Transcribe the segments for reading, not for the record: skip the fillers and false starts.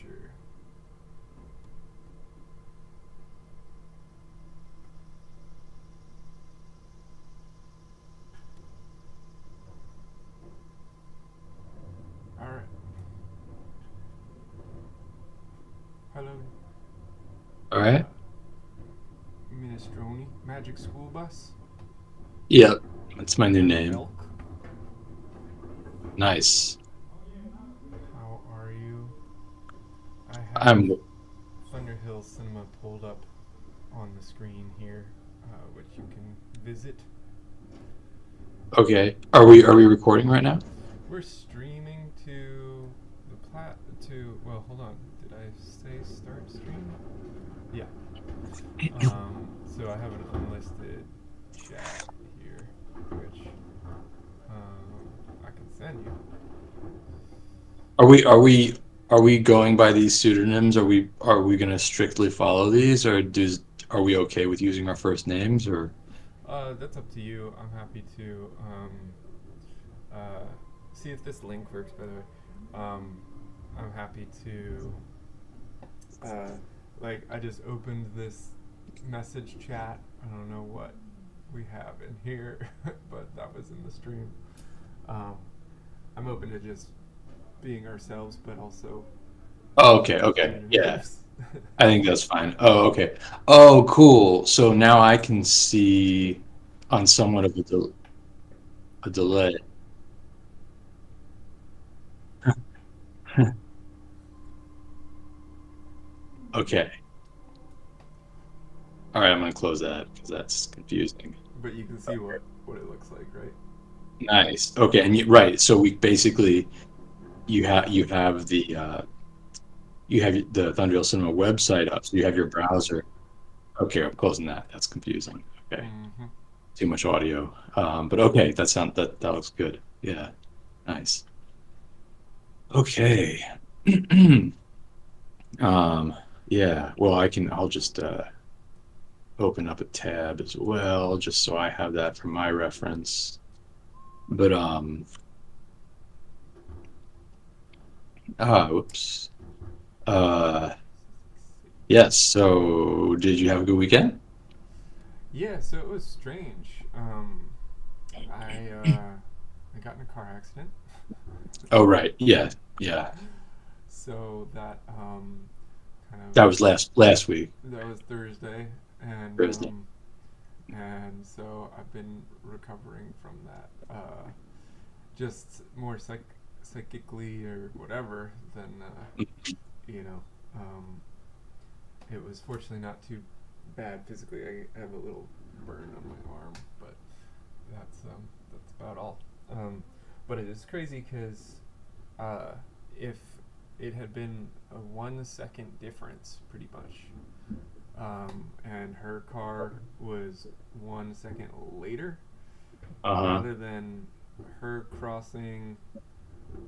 Sure. All right. Hello, All right. Minestrone Magic School Bus. Yep. That's my new I'm name. Elk. Nice. How are you? I have I'm Thunderhill Cinema pulled up on the screen here, which you can visit. okay. Are we recording right now? We're streaming to the plat to. Well, hold on. Did I say start stream? Yeah. So I have an unlisted chat here, which I can send you. Are we going by these pseudonyms? Are we gonna strictly follow these, or are we okay with using our first names, or That's up to you. I'm happy to uh, see if this link works. By the way, I'm happy to uh, I just opened this message chat. I don't know what we have in here, but that was in the stream. Um, I'm open to just being ourselves, but also Oh, using okay, okay. Yeah. pseudonyms. I think that's fine. Oh, okay. Oh, cool. So now I can see on somewhat of a delay. Okay. All right, I'm gonna close that because that's confusing. But you can see what it looks like, right? Nice. Okay, and right. So we basically you have the Thunderhill Cinema website up, so you have your browser. Okay, I'm closing that. That's confusing. Okay, Mm-hmm. too much audio. But okay, that looks good. Yeah, nice. Okay. Um, yeah. Well, I'll just open up a tab as well, just so I have that for my reference. But whoops. Uh, yes. So, did you have a good weekend? Yeah, so it was strange. I got in a car accident. Oh, right. Yeah, yeah. So that kind of That was last week, that was Thursday, Thursday. and so I've been recovering from that. Just more psychically or whatever than you know. Um, it was fortunately not too bad physically. I have a little burn on my arm, but that's about all. Um, but it is crazy because if it had been a 1 second difference, pretty much, and her car was 1 second later, Uh-huh. rather than her crossing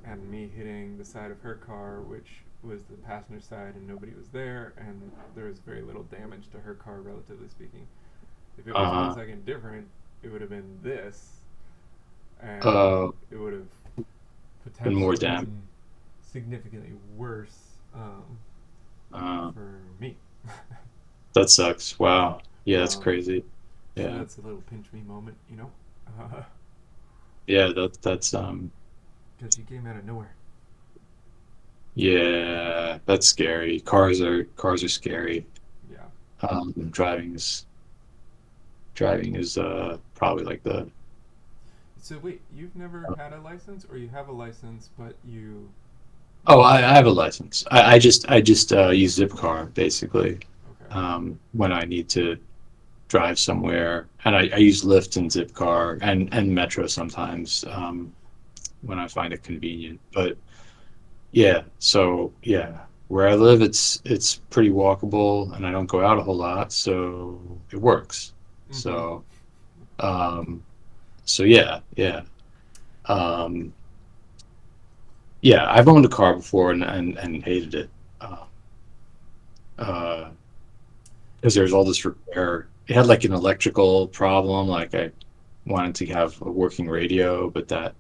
and me hitting the side of her car, which was the passenger side, and nobody was there, and there was very little damage to her car, relatively speaking. If it was one Uh-huh. second different, it would have been this, and Uh, it would have been more potentially damage. been significantly worse Uh, for me. that sucks. Wow. Yeah, that's um, crazy. so Yeah. that's a little pinch me moment, you know, Yeah, that's because she came out of nowhere. yeah, that's scary. Cars are scary. Yeah. Driving is probably like the So wait, you've never had a license, or you have a license, but you Oh, I have a license. I just use Zipcar basically okay. when I need to drive somewhere, and I use Lyft and Zipcar and Metro sometimes when I find it convenient. But yeah, so yeah, where I live, it's pretty walkable, and I don't go out a whole lot, so it works. Mm-hmm. So um, so yeah, yeah, um, yeah. I've owned a car before and hated it. Uh, because there's all this repair. It had like an electrical problem. Like I wanted to have a working radio, but that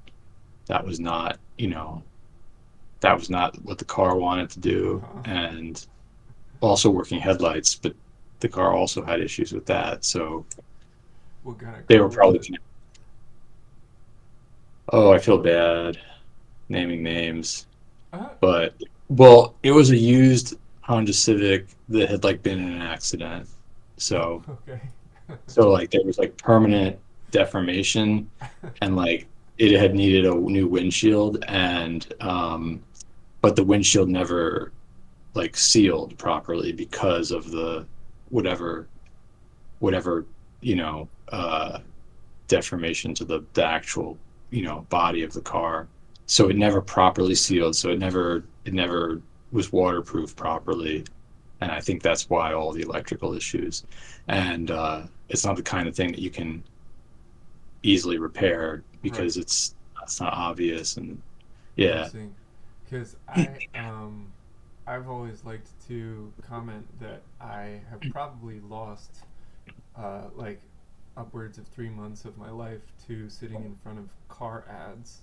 was not, that was not what the car wanted to do, Uh-huh. and also working headlights, but the car also had issues with that. So What kind of they car were was probably, it? oh, I feel bad naming names, Uh, but well, it was a used Honda Civic that had like been in an accident. oh, So okay. so like there was like permanent deformation, and like it had needed a new windshield, and but the windshield never like sealed properly because of the whatever whatever you know deformation to the actual body of the car. So it never properly sealed, so it never was waterproof properly, and I think that's why all the electrical issues. And it's not the kind of thing that you can easily repair Right. because it's not obvious. And yeah. Interesting. Because I've always liked to comment that I have probably lost like upwards of 3 months of my life to sitting in front of car ads,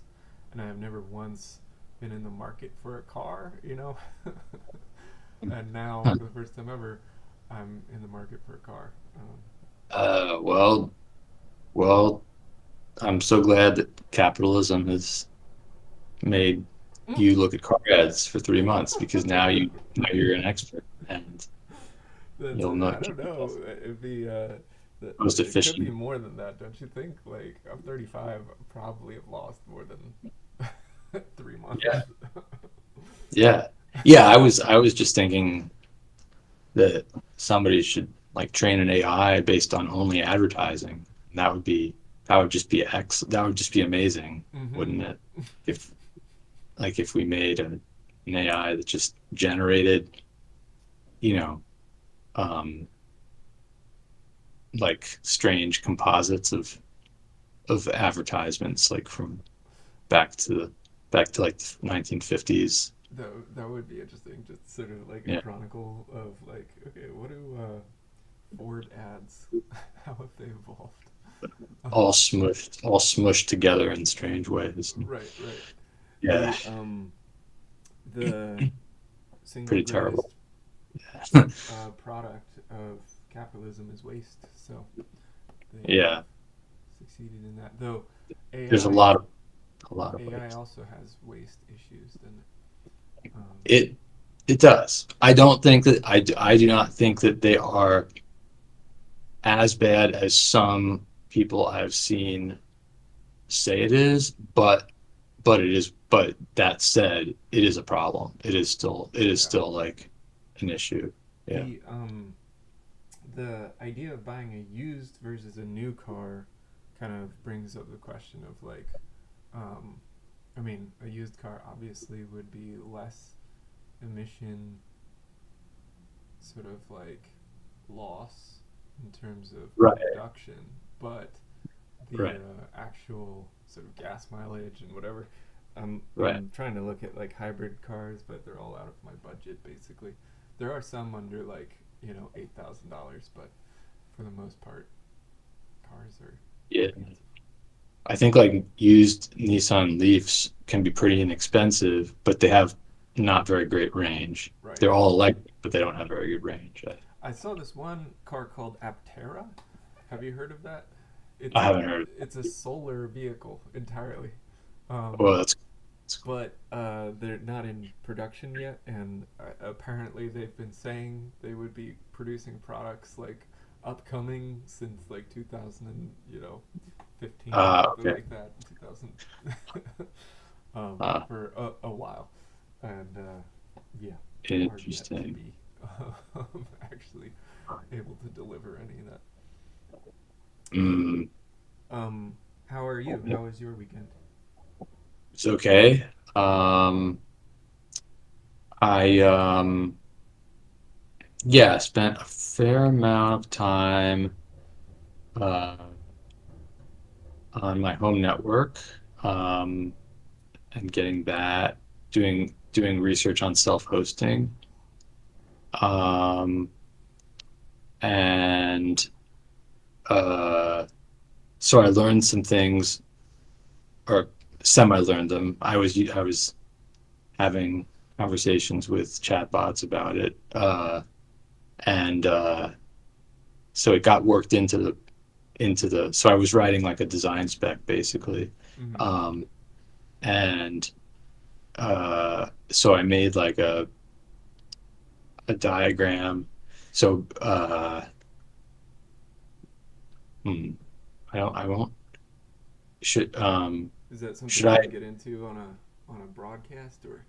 and I have never once been in the market for a car, you know. And now, for the first time ever, I'm in the market for a car. Well, well, I'm so glad that capitalism has made you look at car ads for 3 months, because now you're an expert, and That's you'll know I don't know. It'd be most it could be efficient. more than that, don't you think? Like I'm 35, I probably have lost more than 3 months. Yeah, yeah, yeah. I was just thinking that somebody should like train an AI based on only advertising. And that would just be amazing, Mm-hmm. wouldn't it? If if we made an AI that just generated, you know, um, like strange composites of advertisements, like from back to like the 1950s. That would be interesting. Just sort of like a Yeah, chronicle of like, okay, what do Ford ads? How have they evolved? all smushed together in strange ways. Right, right. Yeah, The single pretty terrible. greatest product of capitalism is waste. So they have Yeah, succeeded in that. Though there's AI a lot of AI ways. also has waste issues. Then It it does. I don't think that I do not think that they are as bad as some people I've seen say it is, but that said, it is a problem. yeah, It is still like an issue. Yeah. the idea of buying a used versus a new car kind of brings up the question of like, um, I mean, a used car obviously would be less emission sort of like loss in terms of Right. production, but the Right. actual sort of gas mileage and whatever. Right. I'm trying to look at like hybrid cars, but they're all out of my budget basically. There are some under like $8,000, but for the most part, cars are Yeah. expensive. I think like used Nissan Leafs can be pretty inexpensive, but they have not very great range. Right. They're all electric, but they don't have very good range. I saw this one car called Aptera. Have you heard of that? I It's haven't heard. it's a solar vehicle entirely. Well, Um, that's but they're not in production yet, and apparently they've been saying they would be producing products like upcoming since like 2000 and 15 or something okay. like that, 2000 Uh, for a while, and yeah, are yet to Interesting. be actually able to deliver any of that. Mm, How are you? How was your weekend? it's okay. I yeah, spent a fair amount of time uh, on my home network, um, and getting that, doing research on self-hosting, um, and uh, so I learned some things, or semi learned them. I was having conversations with chatbots about it. And so it got worked into the so I was writing like a design spec basically. Mm-hmm. Um, and so I made like a diagram. So hmm, I won't should Is that something should you I want to get into on a broadcast or?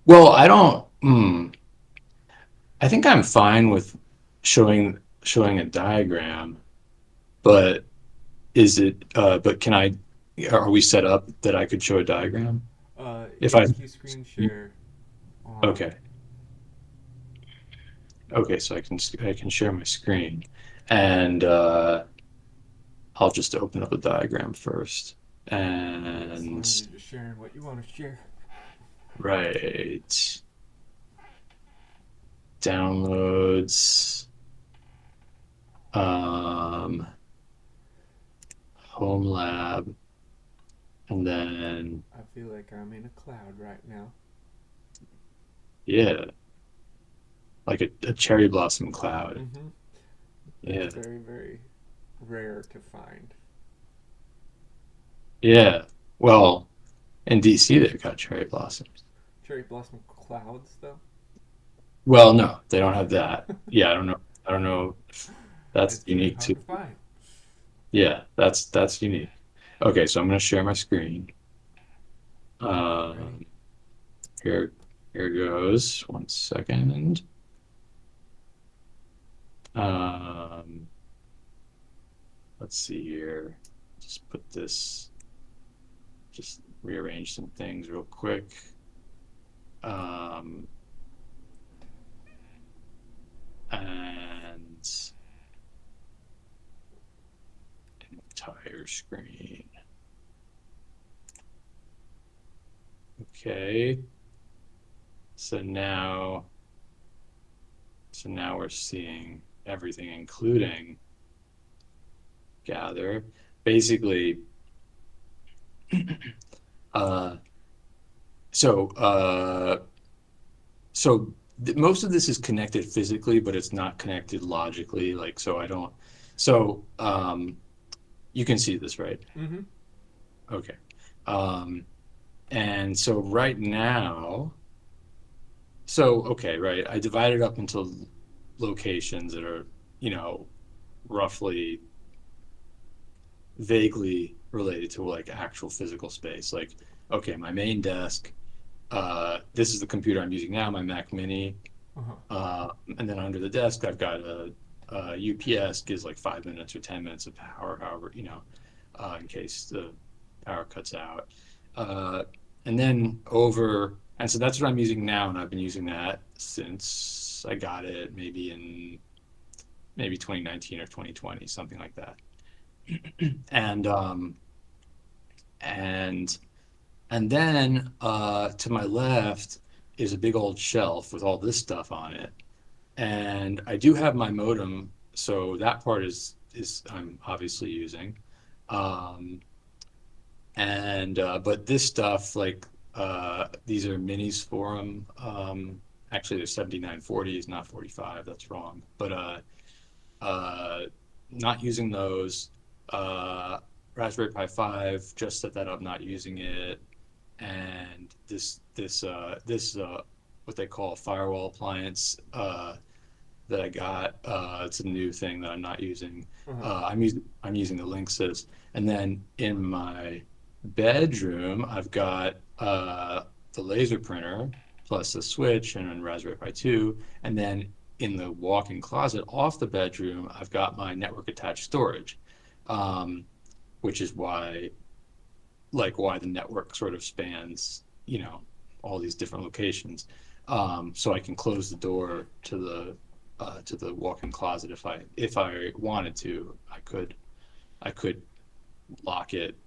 well I don't I think I'm fine with showing a diagram, but is it but can I are we set up that I could show a diagram if Yeah, I if you screen share on. okay. Okay, so I can share my screen, and I'll just open up a diagram first. As long as And you're just sharing what you want to share. right, downloads, um, home lab, and then I feel like I'm in a cloud right now. yeah, like a cherry blossom cloud. Mm-hmm. That's Yeah, very, very rare to find. yeah. Well, in DC they've got cherry blossoms. Cherry blossom clouds, though. Well, no, they don't have that. Yeah, I don't know. I don't know if that's It's very unique hard to. to find. Yeah, that's unique. Okay, so I'm gonna share my screen. Ready? Um, here here goes. One second. Um, let's see here. Just put this. Just rearrange some things real quick. Um, and entire screen. Okay. So now, so now we're seeing everything, including gather. Basically, uh, so most of this is connected physically, but it's not connected logically. Like, so I don't. So you can see this, right? Mm-hmm. Okay. Um, and so right now, so okay, right. I divided up into locations that are, you know, roughly vaguely related to like actual physical space. Like, okay, my main desk, this is the computer I'm using now, my Mac Mini. Uh-huh. And then under the desk, I've got a UPS gives like 5 minutes or 10 minutes of power, however, in case the power cuts out. Uh, and then and so that's what I'm using now, and I've been using that since I got it, maybe 2019 or 2020, something like that. And and and then to my left is a big old shelf with all this stuff on it. And I do have my modem, so that part is I'm obviously using. Um, and but this stuff like these are minis for them. Actually, they're 7940s, not 45. That's wrong. But uh, not using those. Uh, Raspberry Pi 5, just set that up, not using it. And this what they call a firewall appliance that I got. It's a new thing that I'm not using. Uh-huh. I'm using the Linksys, and then in my bedroom I've got the laser printer plus the switch and a Raspberry Pi 2, and then in the walk-in closet off the bedroom I've got my network attached storage, um, which is why the network sort of spans, all these different locations. So I can close the door to the walk-in closet if I wanted to. I could lock it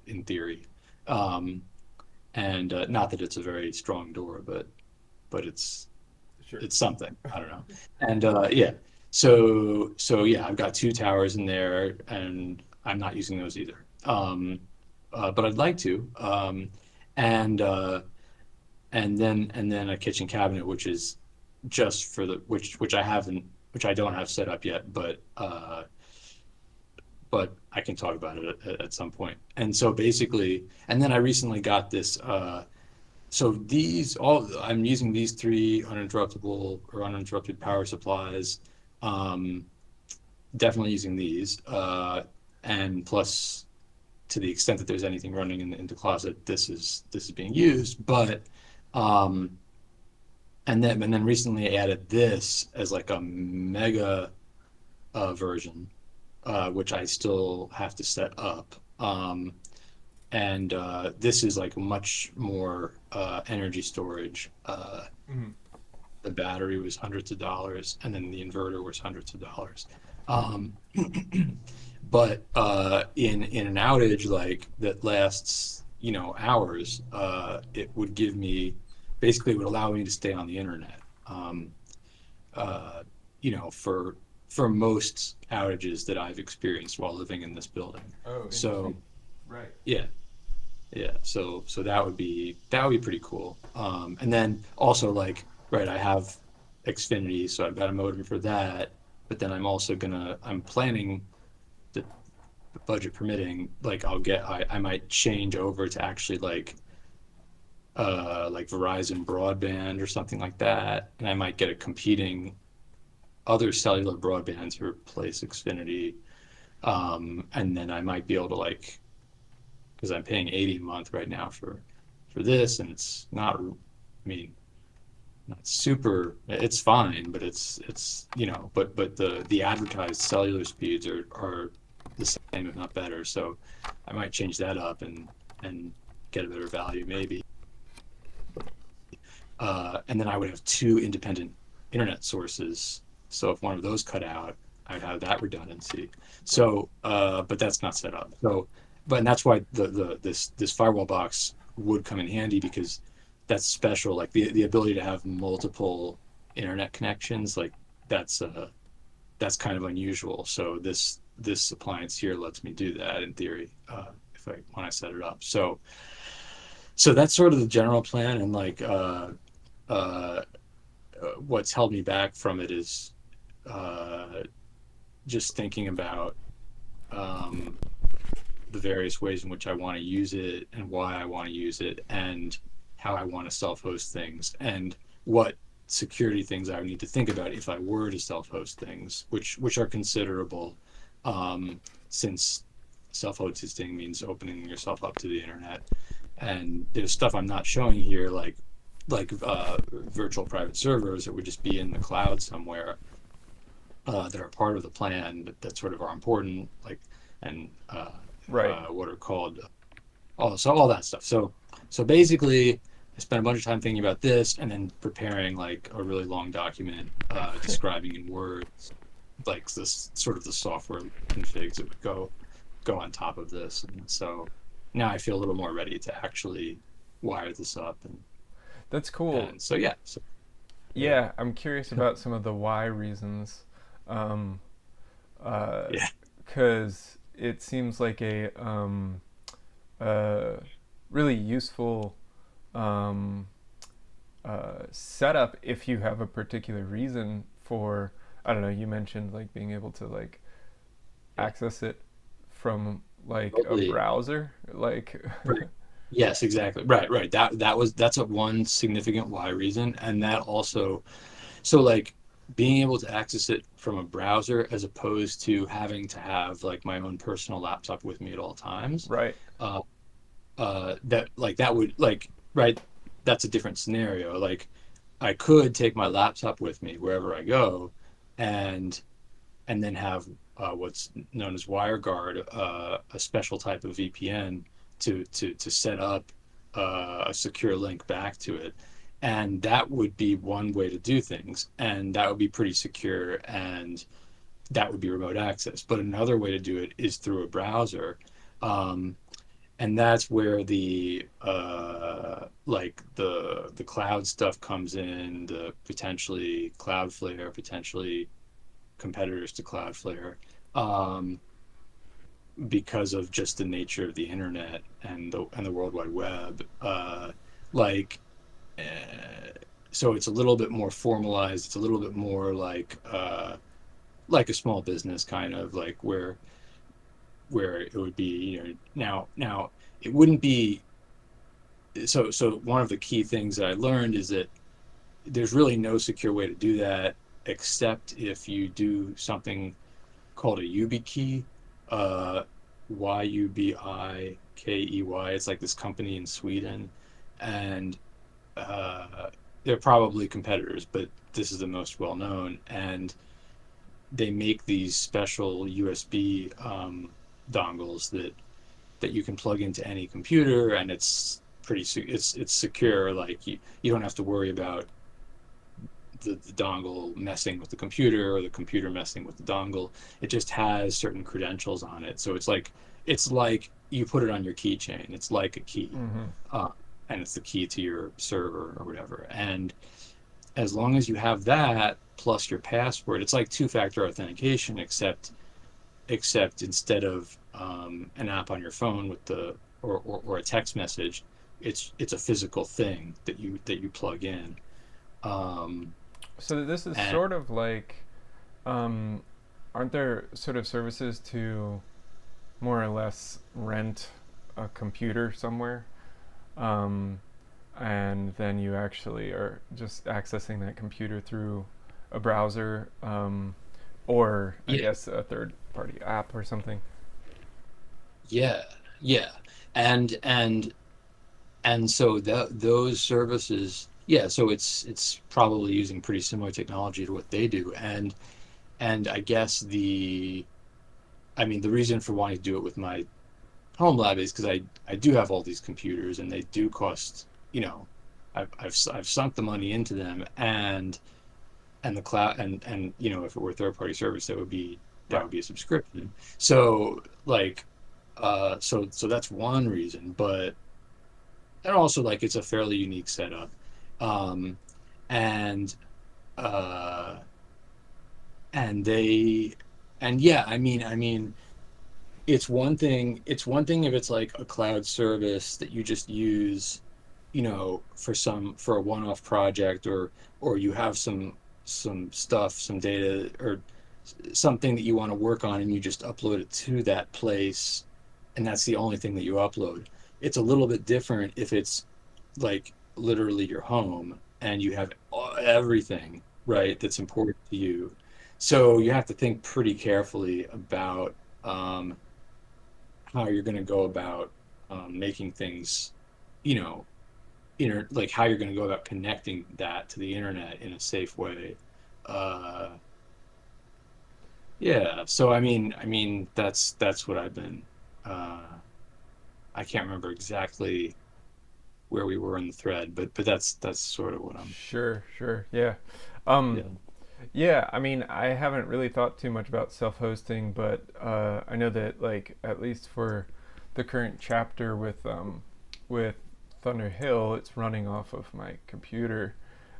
in theory, um, and not that it's a very strong door, but Sure. it's something. I don't know. And yeah, so yeah, I've got two towers in there, and I'm not using those either. But I'd like to. and and then a kitchen cabinet, which is just for the which I don't have set up yet, but I can talk about it at some point. And so basically, and then I recently got this. So these all I'm using these three uninterruptible or uninterrupted power supplies. Um, Definitely using these, and plus to the extent that there's anything running in the closet, this is being used. But um, and then recently I added this as like a mega version, which I still have to set up. And this is like much more energy storage. Mhm. The battery was hundreds of dollars, and then the inverter was hundreds of dollars. Um, but in an outage like that lasts, hours, it would give me basically it would allow me to stay on the internet. Um, uh, for most outages that I've experienced while living in this building. Oh, So interesting. Right. yeah, yeah. So that would be pretty cool. And then also like right, I have Xfinity, so I've got a modem for that. But then I'm planning the, the budget permitting, like I might change over to actually like Verizon broadband or something like that, and I might get a competing other cellular broadband to replace Xfinity. And then I might be able to like because I'm paying 80 a month right now for this, and it's not, I mean, not super. It's fine, but but the advertised cellular speeds are the same, if not better. So I might change that up and get a better value maybe. And then I would have two independent internet sources. So if one of those cut out, I'd have that redundancy. So, but that's not set up. So, and that's why this firewall box would come in handy because that's special. Like the ability to have multiple internet connections, like that's uh that's kind of unusual. So this appliance here lets me do that in theory, if I when I set it up. So that's sort of the general plan, and like uh, what's held me back from it is uh, just thinking about um, the various ways in which I want to use it and why I want to use it and how I want to self-host things and what security things I would need to think about if I were to self-host things, which are considerable, since self-hosting means opening yourself up to the internet. And there's stuff I'm not showing here, like virtual private servers that would just be in the cloud somewhere, that are part of the plan that sort of are important, like and Right. what are called so all that stuff. So basically, I spent a bunch of time thinking about this and then preparing like a really long document describing in words like this sort of the software configs that would go on top of this. And so now I feel a little more ready to actually wire this up That's cool. and so yeah. So yeah. Yeah, I'm curious about some of the why reasons. Um, Yeah. because it seems like a really useful um, setup if you have a particular reason for, I don't know, you mentioned like being able to like Yeah. access it from like a Totally. browser, like Right. Yes, exactly. Right. That's a one significant why reason. And that also, so like being able to access it from a browser as opposed to having to have like my own personal laptop with me at all times. right. Uh, that would like, right. That's a different scenario. Like I could take my laptop with me wherever I go and and then have what's known as WireGuard, a special type of VPN to set up a secure link back to it, and that would be one way to do things, and that would be pretty secure, and that would be remote access. But another way to do it is through a browser, um, and that's where the like the cloud stuff comes in, the potentially Cloudflare, potentially competitors to Cloudflare. Um, because of just the nature of the internet and the World Wide Web. Like, uh, so it's a little bit more formalized. It's a little bit more like a small business kind of like where it would be, now it wouldn't be. So one of the key things that I learned is that there's really no secure way to do that except if you do something called a YubiKey, uh, YUBIKEY. It's like this company in Sweden, and they're probably competitors, but this is the most well known. And they make these special USB dongles that you can plug into any computer, and it's secure. Like you don't have to worry about the dongle messing with the computer or the computer messing with the dongle. It just has certain credentials on it. So it's like you put it on your keychain. It's like a key, Mm-hmm. uh, and it's the key to your server or whatever. And as long as you have that plus your password, it's like two-factor authentication, except instead of an app on your phone with the or a text message, it's a physical thing that you plug in. Um, So this is and sort of like, um, aren't there sort of services to more or less rent a computer somewhere? Um, and then you actually are just accessing that computer through a browser, or I yeah, guess a third party app or something. yeah, yeah, and so those services, yeah, so it's probably using pretty similar technology to what they do, and I guess the reason for wanting to do it with my home lab is because I do have all these computers and they do cost, I've sunk the money into them, and the cloud, and if it were third party service, that Right. would be a subscription. So like, so that's one reason, but and also like it's a fairly unique setup, um, and uh, and they and yeah, I mean it's one thing if it's like a cloud service that you just use, for a one-off project, or you have some stuff, some data, or something that you want to work on, and you just upload it to that place, and that's the only thing that you upload. It's a little bit different if it's like literally your home and you have everything, right, that's important to you. So you have to think pretty carefully about um, how you're going to go about making things, you know, like how you're going to go about connecting that to the internet in a safe way. Uh, yeah. So I mean that's what I've been. Uh, I can't remember exactly where we were in the thread, but that's sort of what I'm. Sure, sure. Yeah. Um, Yeah. yeah, I mean, I haven't really thought too much about self-hosting, but I know that like at least for the current chapter with Thunder Hill, it's running off of my computer,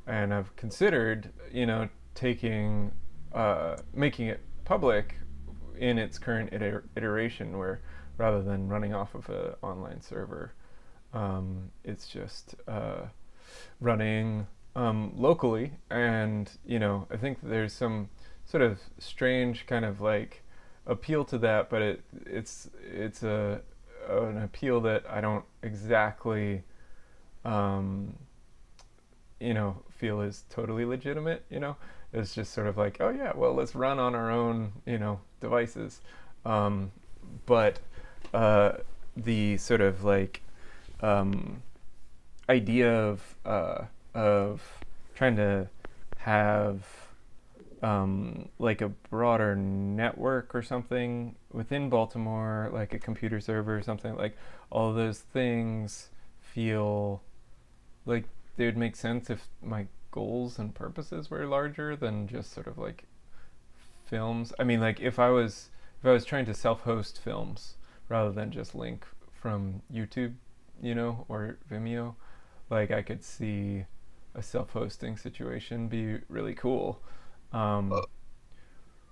and I've considered, taking making it public in its current iteration, where rather than running off of an online server, it's just running locally. And I think that there's some sort of strange kind of like appeal to that, but it's an appeal that I don't exactly um, feel is totally legitimate. It's just sort of like, oh yeah, well, let's run on our own devices. um, but uh, the sort of like um, idea of trying to have like a broader network or something within Baltimore, like a computer server or something, like all of those things feel like they would make sense if my goals and purposes were larger than just sort of like films. I mean, like if I was trying to self-host films rather than just link from YouTube, or Vimeo, like I could see a self-hosting situation be really cool. Uh, Um,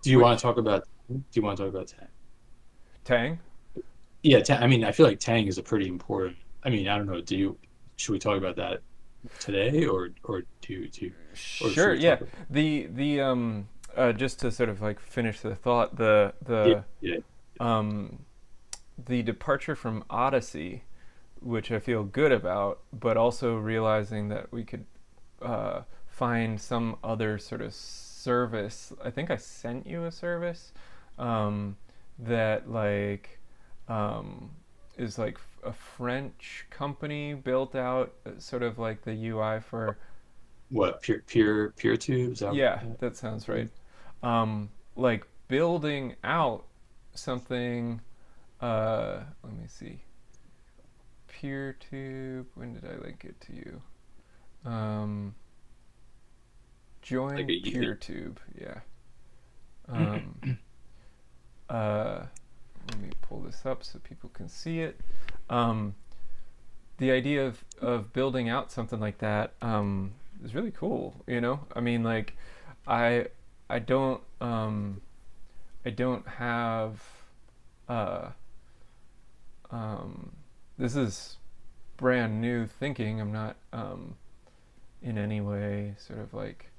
Do you want to which talk about? Do you want to talk about tech? Tang? yeah, I mean, I feel like Tang is a pretty important. I mean, I don't know. Should we talk about that today, or should Sure. we Yeah. talk about? The just to sort of like finish the thought, Yeah, yeah. um the departure from Odyssey, which I feel good about, but also realizing that we could find some other sort of service. I think I sent you a service um, that um, is like a French company built out sort of like the UI for. What peer tube? Is that? Yeah, that sounds right. Like building out something. Let me see. PeerTube. When did I link it to you? Um, Like join a PeerTube. Yeah. Um, uh, Let me pull this up so people can see it. Um, the idea of building out something like that is really cool. I mean, like, I I don't I don't have uh, um, this is brand new thinking. I'm not in any way sort of like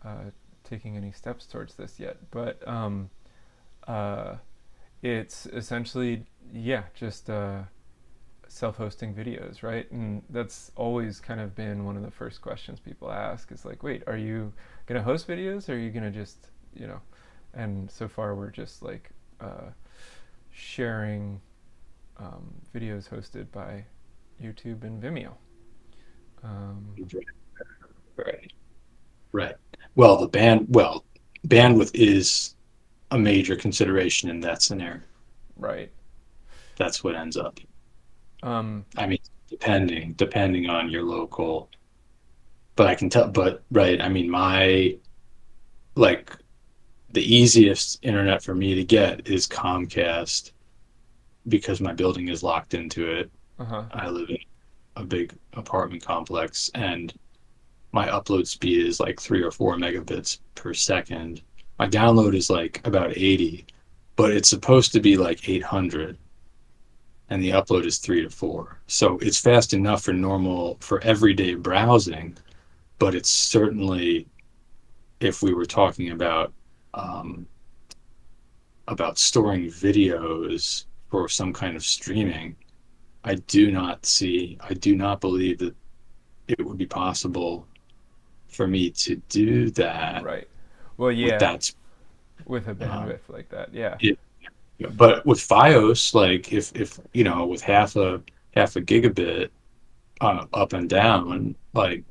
uh, taking any steps towards this yet, but uh, it's essentially, yeah, just self-hosting videos, right? And that's always kind of been one of the first questions people ask is like, wait, are you gonna host videos, or are you gonna just, and so far we're just like sharing videos hosted by YouTube and Vimeo. um, Right. Right. Well, bandwidth is a major consideration in that scenario. right. That's what ends up. um, I mean, depending on your local, but I can tell. But right, I mean, like the easiest internet for me to get is Comcast because my building is locked into it. uh-huh. I live in a big apartment complex, and my upload speed is like 3 or 4 megabits per second. My download is like about 80, but it's supposed to be like 800, and the upload is 3 to 4. So it's fast enough for everyday browsing, but it's certainly, if we were talking um, about storing videos for some kind of streaming, I do not believe that it would be possible for me to do that Right. Well, with yeah, that. with a Um, bandwidth like that, yeah. it, but with FiOS, like if with half a gigabit up and down, like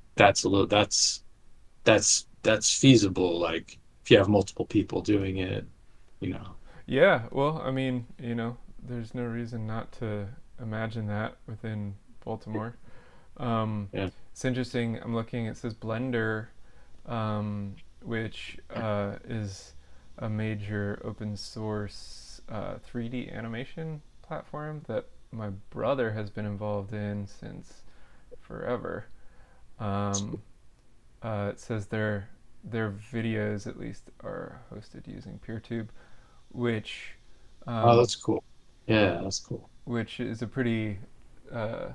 that's feasible. Like if you have multiple people doing it, you know. Yeah, well, I mean, there's no reason not to imagine that within Baltimore. Yeah. It's interesting. I'm looking. It says Blender, which is a major open source 3D animation platform that my brother has been involved in since forever. Um, it says their videos at least are hosted using PeerTube, which Oh, um, that's cool. Yeah, that's cool. which is a pretty uh,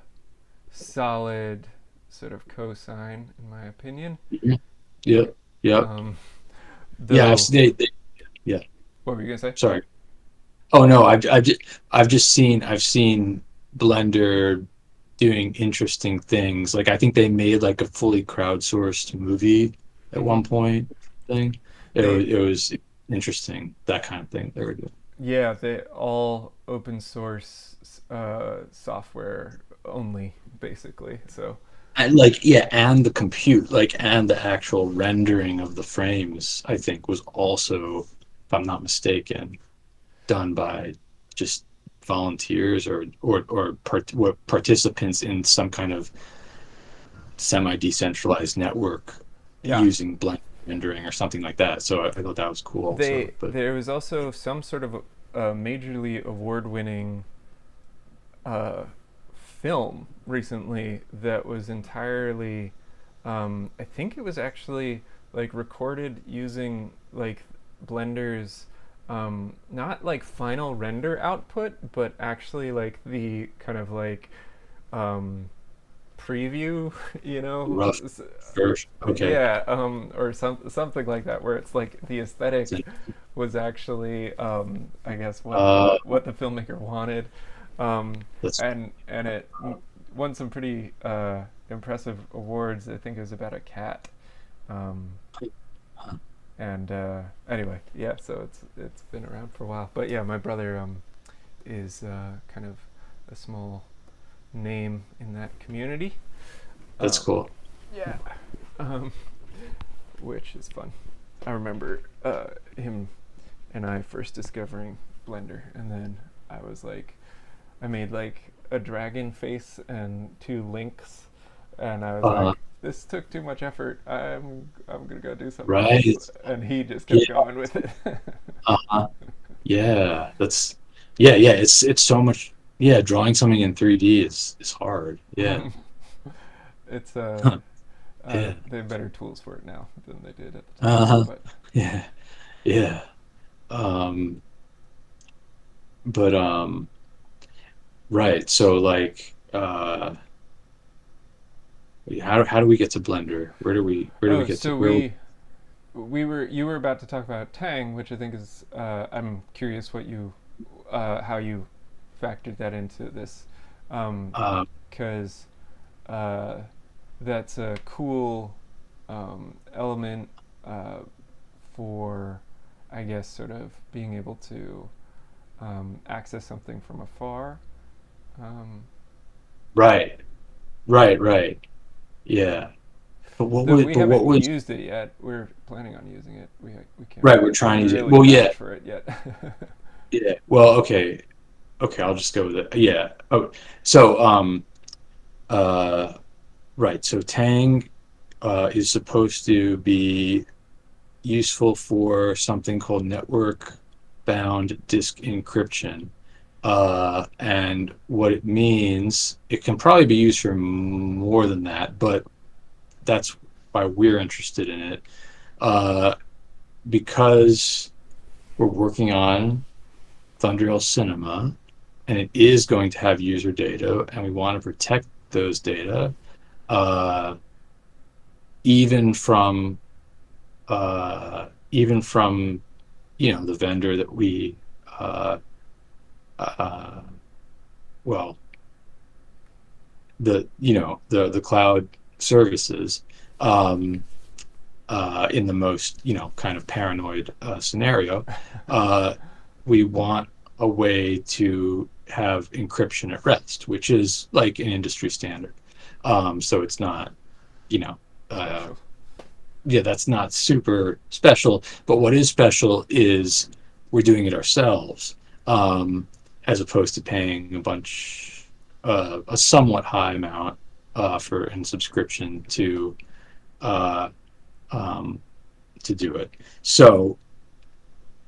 solid sort of cosign in my opinion. Mhm. Yep. Yep. Um, Yeah, though, yeah. what were you gonna say? Sorry. Oh no, I've seen Blender doing interesting things. Like I think they made like a fully crowdsourced movie at Hmm. one point. Thing. They It was interesting, that kind of thing they were doing. Yeah, they all open source software only basically. So And like yeah, and the compute, like and the actual rendering of the frames, I think was also, if I'm not mistaken, done by just volunteers or participants in some kind of semi-decentralized network yeah, using Blender rendering or something like that. So I thought that was cool also. they But there was also some sort of majorly award-winning uh, film recently that was entirely, I think it was actually like recorded using like Blender's not like final render output, but actually like the kind of like um, preview, you know, Rough version. Okay. yeah, or something like that, where it's like the aesthetic was actually, I guess, Uh, what the filmmaker wanted, um, that's and it won some pretty impressive awards. I think it was about a cat. Um, and anyway, yeah, so it's been around for a while. But yeah, my brother is kind of a small name in that community. that's Um, cool. yeah, um, which is fun. I remember him and I first discovering Blender, and then I was like, I made like a dragon face and two links, and I was Uh, like, this took too much effort. I'm gonna go do something else, right. and he just kept Yeah. going with it. Uh, yeah. Yeah. It's so much. Yeah. Drawing something in 3D is hard. Yeah. It's Huh. Yeah. they have better tools for it now than they did at the time, Uh-huh. but Yeah. Yeah. Um, but right. So like, how do we get to Blender? Where do we oh, get to so where? we were you were about to talk about Tang, which I think is I'm curious what you how you factored that into this, Uh, because uh, that's a cool element for, I guess, sort of being able to access something from afar. Um, right. Right. Yeah. though we But what haven't was used it yet. We're planning on using it. We can't right? We're trying to. really Well, yeah. vouch for it yet. Yeah. Well, okay. Okay. I'll just go with it. Yeah. Oh, so uh, right. So Tang is supposed to be useful for something called network bound disk encryption. And what it means, it can probably be used for more than that, but that's why we're interested in it. Uh, because we're working on Thunderhill Cinema, and it is going to have user data, and we want to protect those data, uh, even from even from the vendor that we uh, uh, well the cloud services, um, in the most kind of paranoid scenario, uh, we want a way to have encryption at rest, which is like an industry standard. So it's not, you know, uh, Special. yeah, that's not super special. But what is special is we're doing it ourselves, as opposed to paying a somewhat high amount for in subscription uh, um, to do it. So,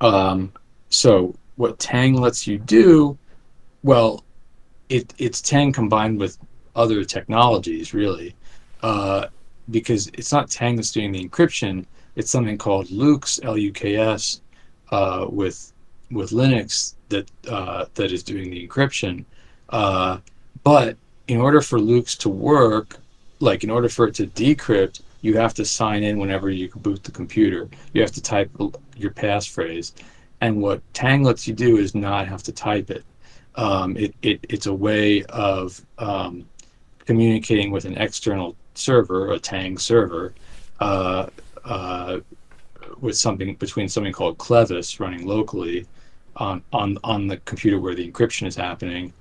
um, so what Tang lets you do, well, it's Tang combined with other technologies, really, uh, because it's not Tang that's doing the encryption. It's something called Lux, Luks, with Linux that is doing the encryption. Uh, but in order for Lux to work, like in order for it to decrypt, you have to sign in whenever you boot the computer. You have to type your passphrase, and what Tang lets you do is not have to type it. It's a way of communicating with an external server, a Tang server, uh, uh, with something called Clevis running locally on the computer where the encryption is happening,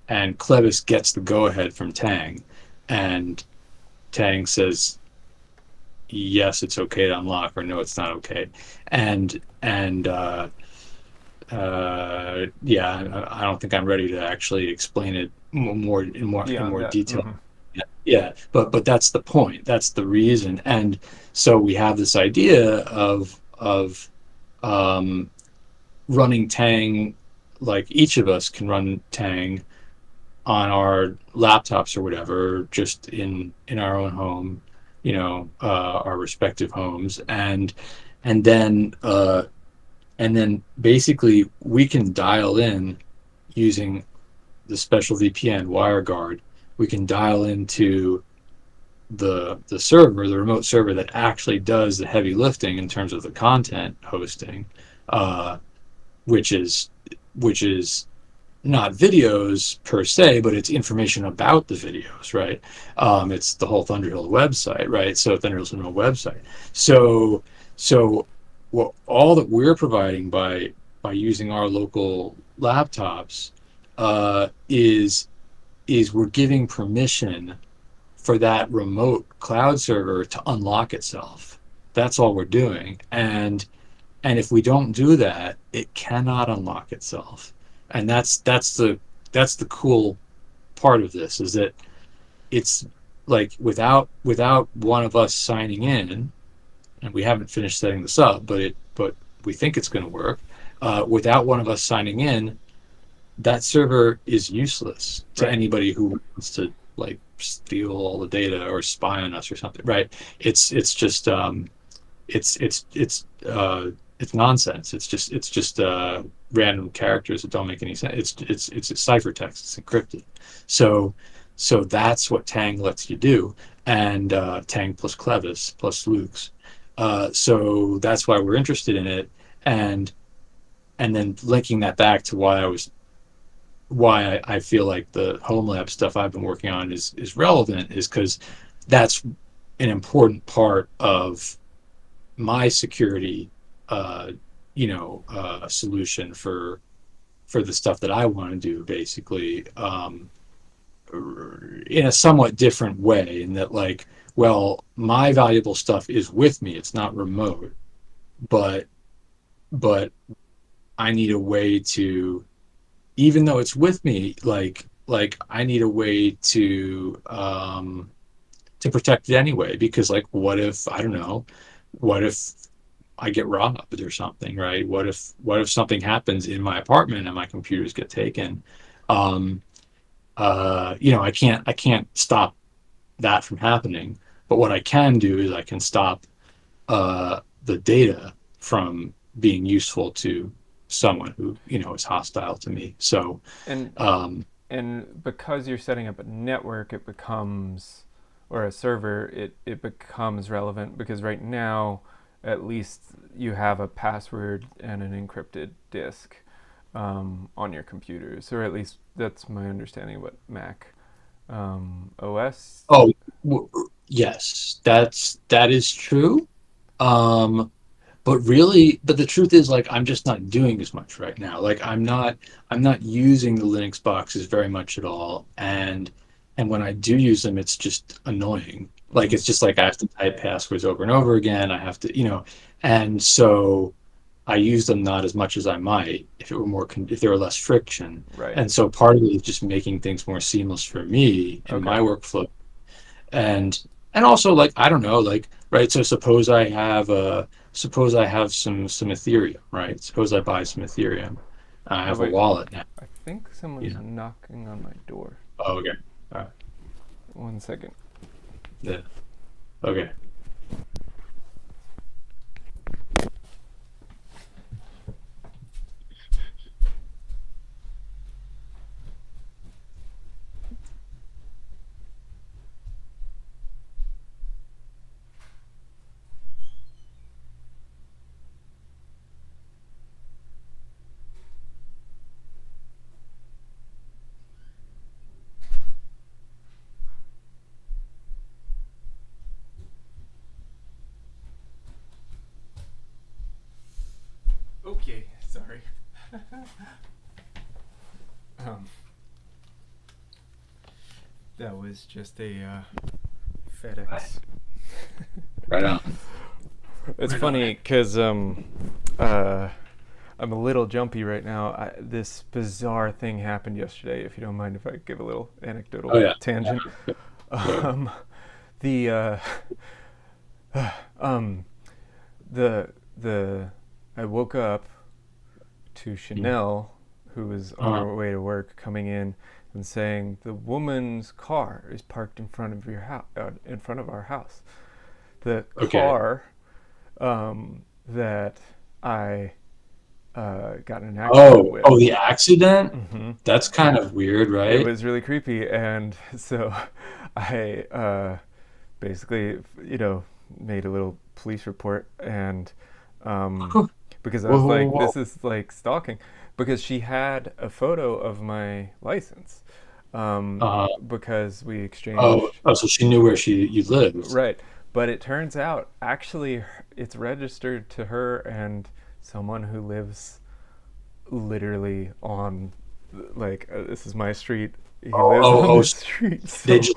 and Clevis gets the go ahead from Tang, and Tang says yes, it's okay to unlock, or no, it's not okay, and yeah, I don't think I'm ready to actually explain it in Beyond more that. detail. Yeah, but that's the point. That's the reason. And so we have this idea of um, running Tang, like each of us can run Tang on our laptops or whatever, just in our own home, our respective homes, and then and then basically we can dial in using the special VPN WireGuard. We can dial into the server, the remote server that actually does the heavy lifting in terms of the content hosting, uh, which is which is not videos per se, but it's information about the videos, right? It's the whole Thunderhill website, right? So Thunderhill's a website. So what all that we're providing by using our local laptops is we're giving permission for that remote cloud server to unlock itself. That's all we're doing. And if we don't do that, it cannot unlock itself. And that's the cool part of this, is that it's like without one of us signing in, and we haven't finished setting this up, but we think it's going to work. Without one of us signing in, that server is useless to Right. anybody who wants to like steal all the data or spy on us or something, right? It's just it's nonsense. It's just random characters that don't make any sense. It's a ciphertext. It's encrypted. So that's what Tang lets you do, and Tang plus Clevis plus Lux. So that's why we're interested in it, and then linking that back to why I feel like the home lab stuff I've been working on is relevant, is because that's an important part of my security solution for the stuff that I want to do, basically, in a somewhat different way, in that, like, well, my valuable stuff is with me, it's not remote, but I need a way to, even though it's with me, like I need a way to protect it anyway, because, like, what if, I don't know, what if I get robbed or something, right? What if something happens in my apartment and my computers get taken? Um, I can't stop that from happening. But what I can do is I can stop the data from being useful to someone who is hostile to me. So And um, and because you're setting up a network, it becomes, or a server, it becomes relevant, because right now, at least, you have a password and an encrypted disk on your computers, or at least that's my understanding of what Mac OS. oh, yes, that is true. Um, but the truth is, like, I'm just not doing as much right now. Like, I'm not using the Linux boxes very much at all, and when I do use them, it's just annoying. Like, it's just like I have to type passwords over and over again. I have to, and so I use them not as much as I might if it were if there were less friction. Right. And so part of it is just making things more seamless for me in Okay. my workflow, and also, like, I don't know, like, right, so suppose I have some Ethereum, right? Suppose I buy some Ethereum. I Oh have a wait, wallet now. I think someone's knocking on my door. Oh, okay. All right. 1 second. Yeah. Okay. Okay, sorry. um, that was just a FedEx. Right on. It's Right funny because I'm a little jumpy right now. This bizarre thing happened yesterday. If you don't mind, if I give a little Oh, anecdotal yeah. tangent. Um, the um, the I woke up to Chanel, who was on Uh-huh. her way to work, coming in and saying the woman's car is parked in front of your house, in front of our house. The Okay. car that I got in an accident with. The accident? Hmm. That's kind of weird, It right? was really creepy, and so I basically, made a little police report, and um, Whoa, because I whoa, was like, whoa. this is like stalking, because she had a photo of my license, Uh, because we exchanged. so she knew where you lived. Right. But it turns out actually it's registered to her and someone who lives literally on, like, this is my street. He lives on this So street. they So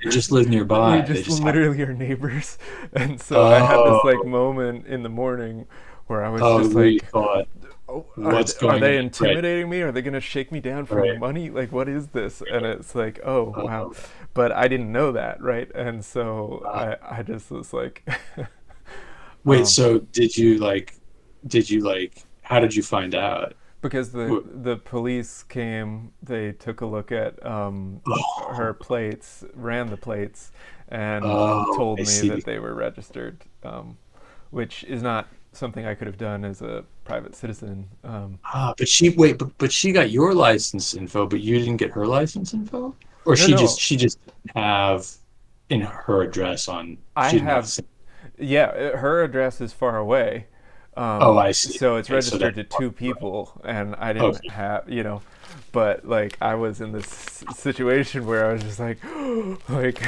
just live we nearby. They just just have. literally are neighbors. And so I had this like Oh, moment in the morning where I was just where you like, thought, oh, what's are going they on? Right, intimidating me? Are they going to shake me down for right. money? Like, what is this? And it's like, oh, wow. Uh, But I didn't know that, right? And so uh, I just was like, Wait, um, so did you like, how did you find out? because the Wh- the police came, they took a look at her Oh, plates, ran the plates, and oh, told I me see. that they were registered, which is not something I could have done as a private citizen. But she got your license info, but you didn't get her license info? Or No, she no, she just didn't have in her address on, I she didn't have the have. same. Yeah, her address is far away, Oh, I see. so it's Okay, so registered that's to part two right. people, and I didn't Okay, have, but like I was in this situation where I was just like, like,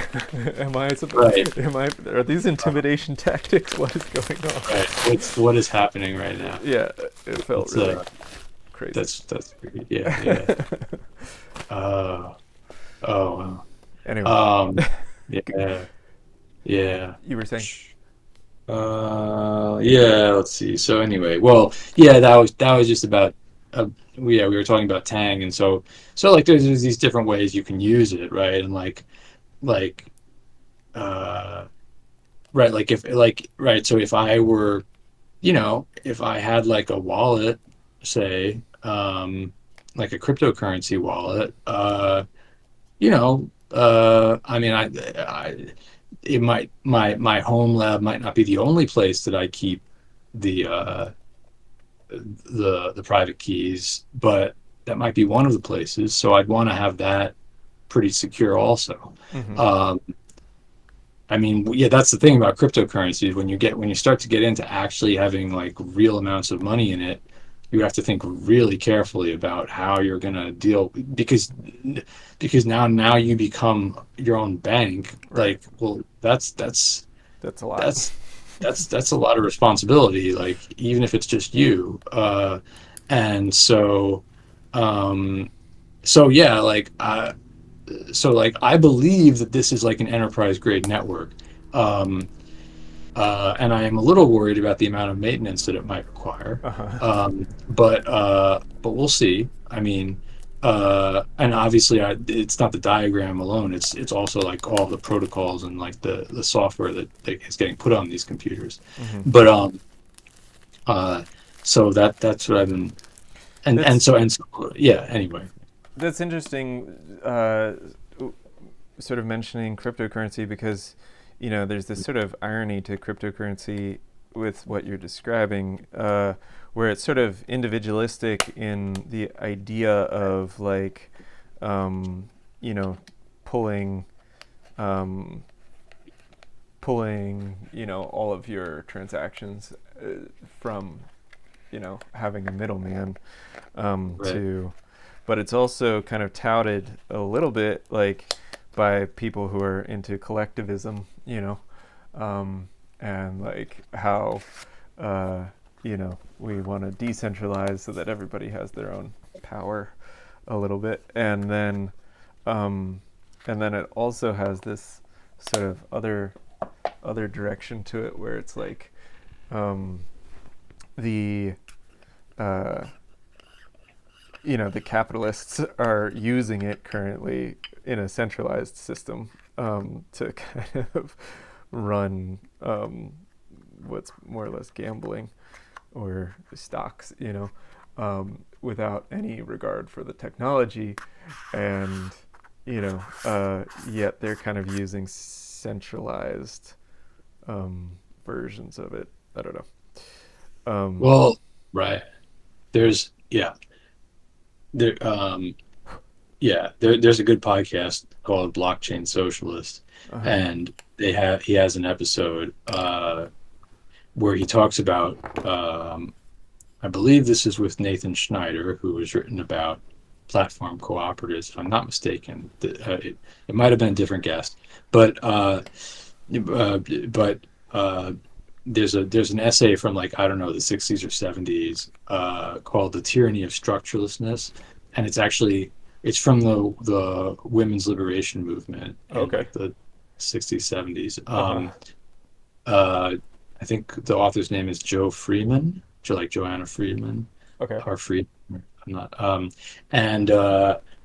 right, am I, are these intimidation tactics? What is going on? right. What is happening right now? Yeah, it felt That's really crazy. that's great. Yeah, yeah. Uh, oh, wow. Anyway, Um, yeah, yeah. you were saying, Yeah, let's see. So anyway, well, yeah, that was just about we were talking about Tang, and so like there's these different ways you can use it, right? And like uh right, like if like right, so if I were, if I had like a wallet, say, like a cryptocurrency wallet, I mean, I it might my home lab might not be the only place that I keep the the private keys, but that might be one of the places. So I'd want to have that pretty secure also. hmm Um, I mean, yeah, that's the thing about cryptocurrencies. When you start to get into actually having like real amounts of money in it, you have to think really carefully about how you're gonna deal, because now you become your own bank. right, Like, well, that's a lot. that's that's a lot of responsibility. Like, even if it's just you, and um, so yeah, like I believe that this is like an enterprise grade network. Um, and I am a little worried about the amount of maintenance that it might require. Uh-huh. But we'll see. I mean, and obviously, it's not the diagram alone. It's also like all the protocols and like the software that is getting put on these computers. hmm But uh, so that's what I've been, That's and so yeah. Anyway, that's interesting. Sort of mentioning cryptocurrency, because there's this sort of irony to cryptocurrency with what you're describing, where it's sort of individualistic in the idea of like, um, you know pulling um, pulling all of your transactions, from having a middleman, right. to but it's also kind of touted a little bit like by people who are into collectivism, and like how uh, we want to decentralize so that everybody has their own power a little bit, um, and then it also has this sort of other direction to it where it's like, um, the uh, the capitalists are using it currently in a centralized system, to kind of run, what's more or less gambling or stocks, without any regard for the technology, and yet they're kind of using centralized, versions of it. I don't know. Um, Well, right. there's yeah there there's a good podcast called Blockchain Socialist, Uh-huh. and he has an episode where he talks about I believe this is with Nathan Schneider, who has written about platform cooperatives, if I'm not mistaken. It might have been a different guest, but but there's an essay from, like, I don't know, the 60s or 70s, called "The Tyranny of Structurelessness," and it's from the women's liberation movement in, Okay. like, the 60s, 70s. Uh-huh. I think the author's name is Joe Freeman, like Joanna Friedman, Okay. or Fried. I'm not. And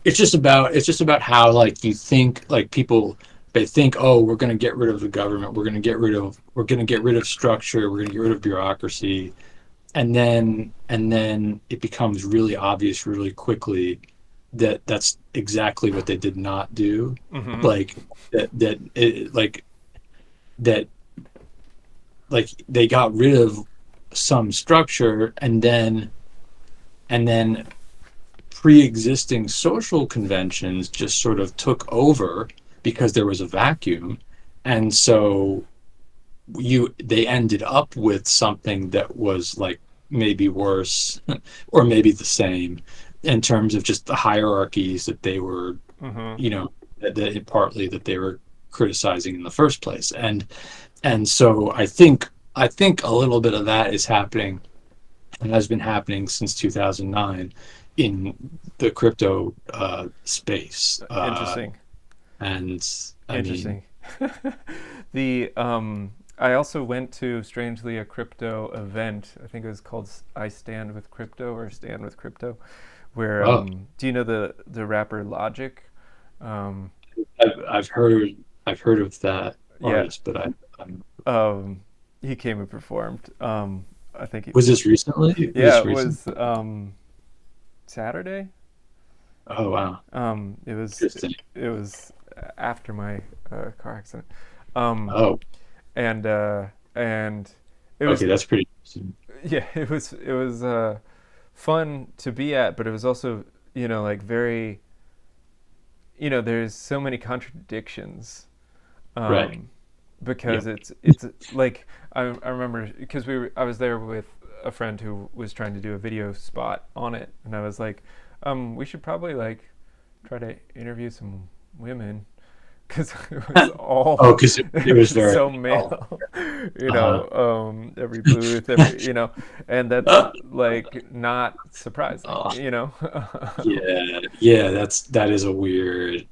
it's just about how, like, you think, like, people, they think, oh, we're going to get rid of the government, we're going to get rid of structure, we're going to get rid of bureaucracy, and then it becomes really obvious really quickly that that's exactly what they did not do. Mm-hmm. Like that like they got rid of some structure, and then pre-existing social conventions just sort of took over because there was a vacuum, and so they ended up with something that was, like, maybe worse or maybe the same in terms of just the hierarchies that they were, Mm-hmm. partly that they were criticizing in the first place. And so I think a little bit of that is happening and has been happening since 2009 in the crypto space. Interesting. And I Interesting. The I also went to, strangely, a crypto event. I think it was called I Stand with Crypto, or Stand with Crypto, where do you know the rapper Logic? I've heard of that Yeah. artist, but He came and performed. I think was this recently? yeah, Was it this recent? was Saturday. Oh wow, It was interesting. after my car accident. Oh, And it was, okay, that's pretty interesting. yeah, it was fun to be at, but it was also, like, very, there's so many contradictions, Right. because Yeah. it's like, I remember, because I was there with a friend who was trying to do a video spot on it, and I was like, we should probably, like, try to interview some women, because it was all Oh, because it was very so male, every booth, and that's, like, not surprising, Oh. you know. Yeah, that is a weird.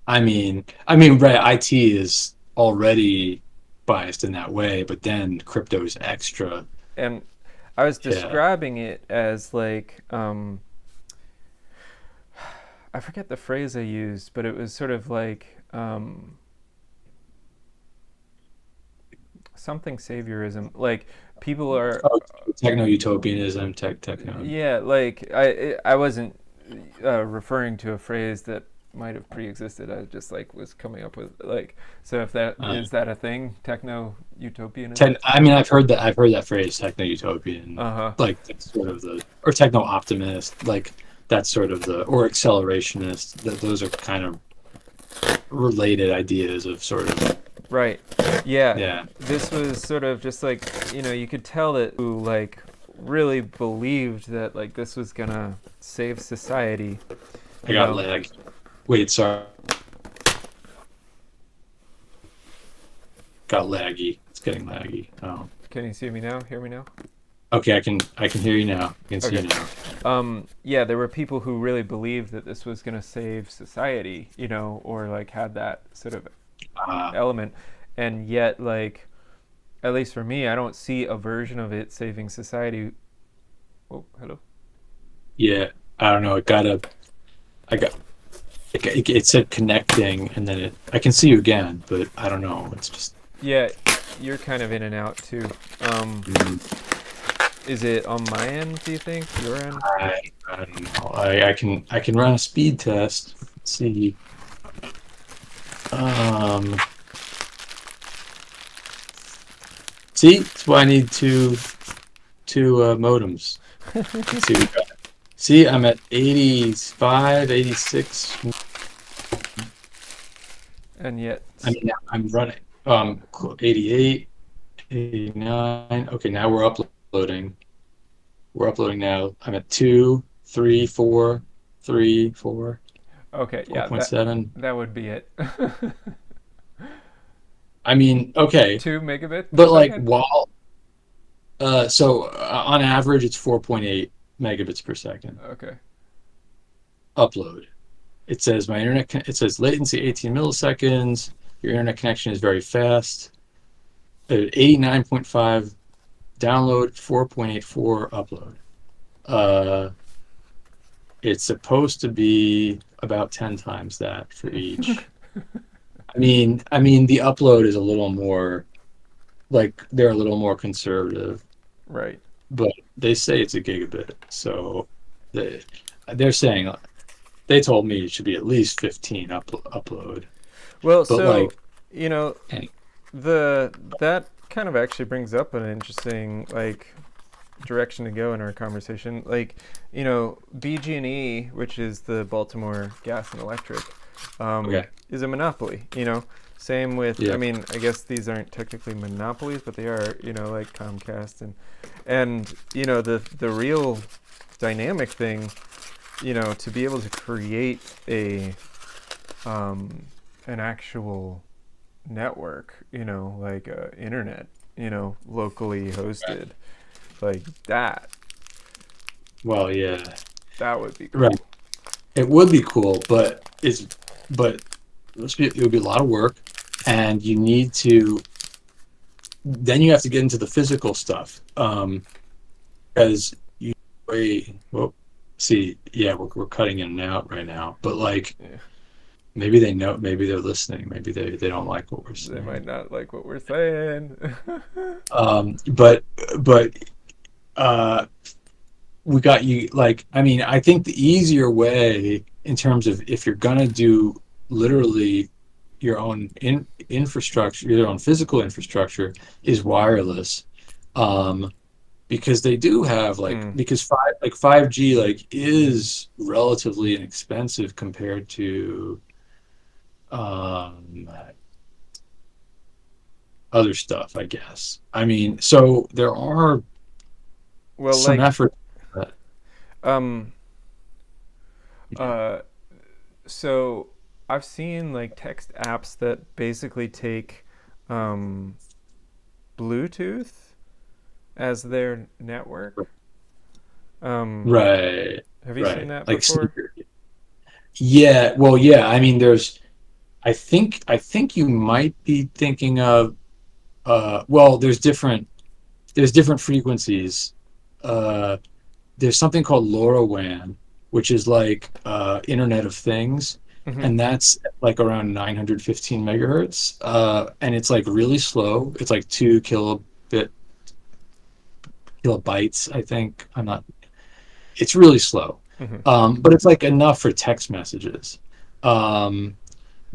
I mean, right, IT is already biased in that way, but then crypto is extra. And I was Yeah. describing it as, like, I forget the phrase I used, but it was sort of like, something saviorism. Like, people are, Oh, techno-utopianism, techno. yeah, like, I wasn't referring to a phrase that might have pre-existed. I just, like, was coming up with, like, so if that is that a thing, techno utopianism. I mean, I've heard that phrase, techno-utopian, Uh-huh. like that's sort of or techno-optimist, like that's sort of or accelerationist. Those are kind of related ideas of sort of, Right. Yeah. yeah. This was sort of just like, you could tell that who, like, really believed that, like, this was gonna save society. I got lag. Wait, sorry. Got laggy. It's getting laggy. Oh. Can you see me now? Hear me now? Okay, I can hear you now. I can see you Okay. now. Yeah, there were people who really believed that this was gonna save society, or, like, had that sort of element, and yet, like, at least for me, I don't see a version of it saving society. Oh, hello. Yeah, I don't know. It said connecting, and then I can see you again, but I don't know. It's just. Yeah, you're kind of in and out too. Is it on my end, do you think? Your end? I don't know. I can run a speed test. Let's see. See, that's why I need two modems. Let's see. See, I'm at 85, 86. And yet, I mean, I'm running 88, 89. Okay, now we're uploading. We're uploading now. I'm at 2, 3, 4, 3, 4, okay, yeah, 4.7. that would be it. I mean, okay, 2 megabits per but like second? on average it's 4.8 megabits per second Okay. upload. It says it says latency 18 milliseconds. Your internet connection is very fast. 89.5 download, 4.84 upload. It's supposed to be about 10 times that for each. I mean, the upload is a little more like they're a little more conservative, Right. but they say it's a gigabit. So they're saying they told me it should be at least 15 upload. Well, But so, like, you know, any- that kind of actually brings up an interesting like direction to go in our conversation. Like, BG&E, which is the Baltimore Gas and Electric, Okay. is a monopoly. Same with, I Yeah. mean, I guess these aren't technically monopolies, but they are, like Comcast and the real dynamic thing, to be able to create an actual network, like internet, locally hosted, like that. Well, yeah, That would be cool. right. It would be cool, but it would be a lot of work, and then you have to get into the physical stuff, because well, see, yeah, we're cutting in and out right now, but like Yeah. maybe they know, maybe they're listening, maybe they don't like what we're They saying. might not like what we're saying. But we got you, like, I mean, I think the easier way in terms of if you're gonna do literally your own infrastructure, your own physical infrastructure, is wireless, um, because they do have Mm. because 5G is relatively inexpensive compared to um, other stuff, I guess. I mean, so there are Well, some like, effort. But, um, yeah. uh, so I've seen like text apps that basically take um, Bluetooth as their network. Um, Right, have you seen right. that Like before? sneaker. Yeah, well, yeah. I mean, I think you might be thinking of well, there's different frequencies. Uh, there's something called LoRaWAN, which is like Internet of Things, Hmm. and that's like around 915 megahertz, and it's like really slow. It's like 2 kilobytes, I think. I'm not. It's really slow, Hmm. but it's like enough for text messages, um,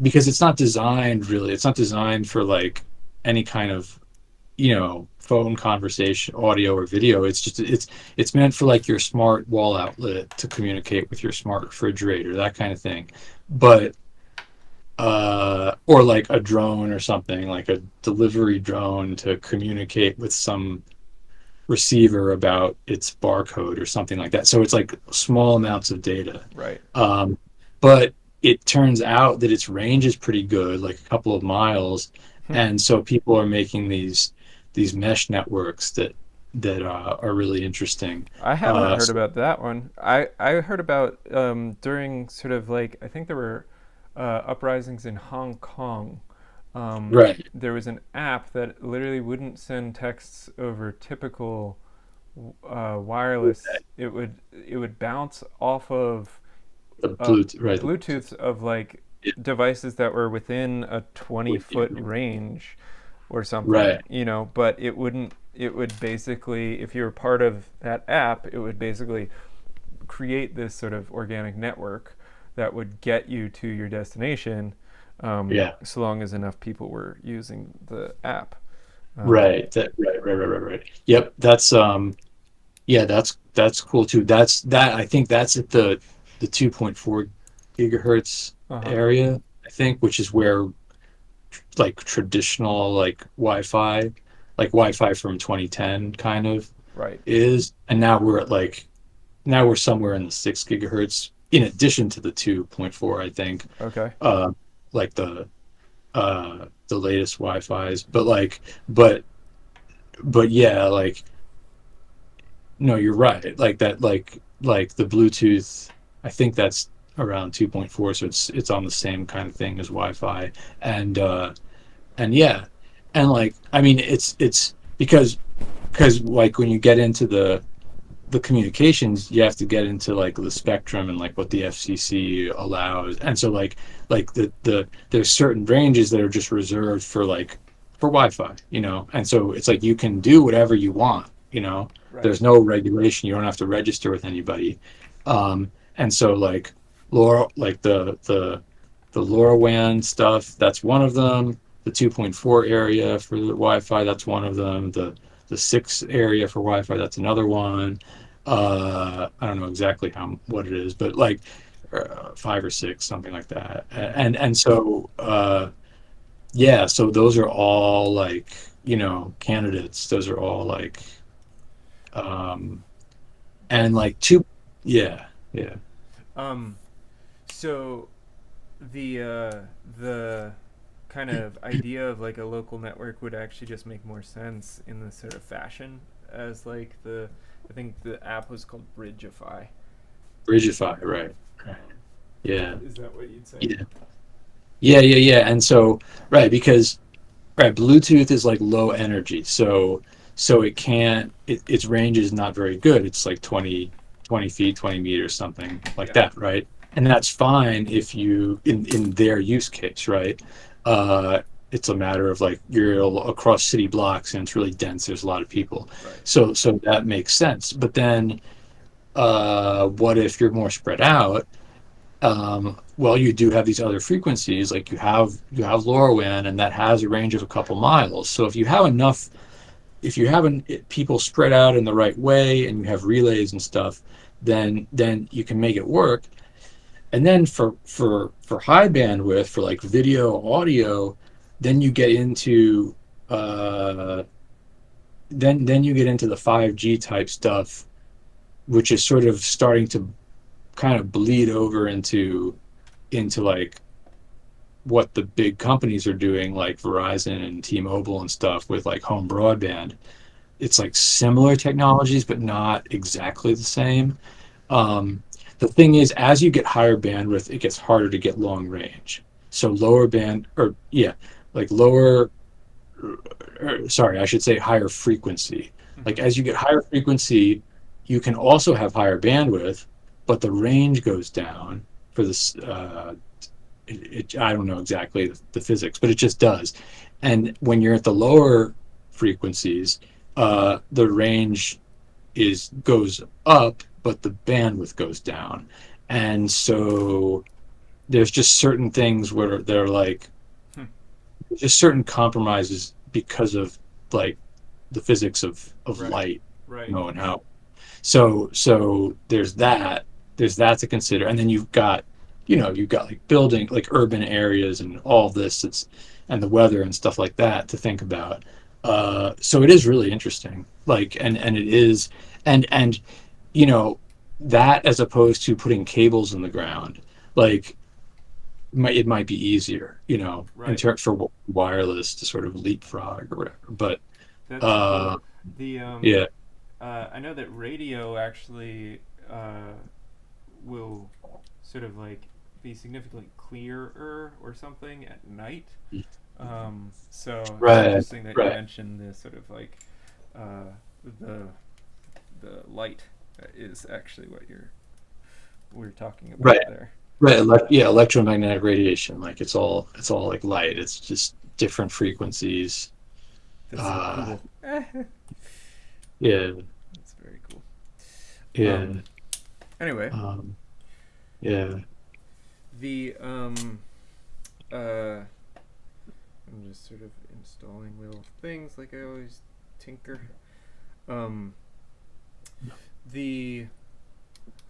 because it's not designed really. It's not designed for like any kind of phone conversation, audio or video. It's meant for like your smart wall outlet to communicate with your smart refrigerator, that kind of thing. But or like a drone or something, like a delivery drone to communicate with some receiver about its barcode or something like that. So it's like small amounts of data. Right. Um, but it turns out that its range is pretty good, like a couple of miles, Hmm. and so people are making these mesh networks that are really interesting. I haven't Uh, heard so- about that one. I heard about during sort of like I think there were uprisings in Hong Kong. right, There was an app that literally wouldn't send texts over typical wireless. It would bounce off of the Bluetooth, right, Bluetooths of like yeah, devices that were within a 20-foot range or something, right, but it would basically, if you were part of that app, it would basically create this sort of organic network that would get you to your destination, yeah, so long as enough people were using the app. Um, right, right, right, right, right, right. Yep, that's Yeah, that's cool too. I think that's at the 2.4 gigahertz Uh-huh. area, I think, which is where like traditional like Wi-Fi from 2010 kind of Right. is. And now we're at now we're somewhere in the 6 gigahertz in addition to the 2.4, I think. Okay. Uh like the latest Wi-Fi's, but but yeah, like no, you're right. Like that, like the Bluetooth. I think that's around 2.4, so it's on the same kind of thing as Wi-Fi, and and yeah, and like I mean, it's because like when you get into the communications, you have to get into like the spectrum and like what the FCC allows, and so like there's certain ranges that are just reserved for for Wi-Fi, you know, and so it's like you can do whatever you want, you know. Right. There's no regulation. You don't have to register with anybody, and so like Laura, like the LoRaWAN stuff, that's one of them. The 2.4 area for the Wi-Fi, that's one of them. The 6 area for Wi-Fi, that's another one. I don't know exactly what it is, but like 5 or 6, something like that. Mm-hmm. And so yeah, so those are all like, you know, candidates. Those are all like um and That's like two, yeah, yeah. um so the kind of idea of like a local network would actually just make more sense in this sort of fashion as like the I think the app was called Bridgeify. Bridgeify, right. Um, Yeah. is that what you'd say? Yeah. Yeah. And so right, because right, Bluetooth is like low energy, so it can't its range is not very good. It's like 20 feet, 20 meters, something like Yeah. that, right? And that's fine if you in their use case, right? Uh, it's a matter of like you're across city blocks and it's really dense. There's a lot of people, Right. so that makes sense. But then, what if you're more spread out? Well, you do have these other frequencies, like you have LoRaWAN, and that has a range of a couple miles. So if you have people spread out in the right way, and you have relays and stuff, then you can make it work. And then for high bandwidth, for like video, audio, then you get into uh, then you get into the 5G type stuff, which is sort of starting to kind of bleed over into like what the big companies are doing, like Verizon and T-Mobile and stuff with like home broadband. It's like similar technologies, but not exactly the same. Um, the thing is, as you get higher bandwidth, it gets harder to get long range. So lower band, or yeah, like lower, sorry, I should say higher frequency. Like Mm-hmm. as you get higher frequency, you can also have higher bandwidth, but the range goes down for this. I don't know exactly the physics, but it just does. And when you're at the lower frequencies, the range is goes up, but the bandwidth goes down. And so there's just certain things where they're like Hmm. just certain compromises because of like the physics of Right. light, you Right. know, and how so there's that to consider. And then you've got like building like urban areas and all this, it's and the weather and stuff like that to think about. So it is really interesting, like and it is, and you know, that as opposed to putting cables in the ground, like it might be easier, you know, in Right. terms for wireless to sort of leapfrog or whatever. But That's uh cool. The yeah. I know that radio actually will sort of like be significantly clearer or something at night. So it's Right, interesting that you right, mentioned this sort of like uh, the the light is actually what we're talking right. about there. Right, yeah, electromagnetic radiation, like it's all like light. It's just different frequencies. That's so Uh, cool. That's yeah, very cool. yeah, Um, anyway, um, yeah, the I'm just sort of installing little things like I always tinker. Um, the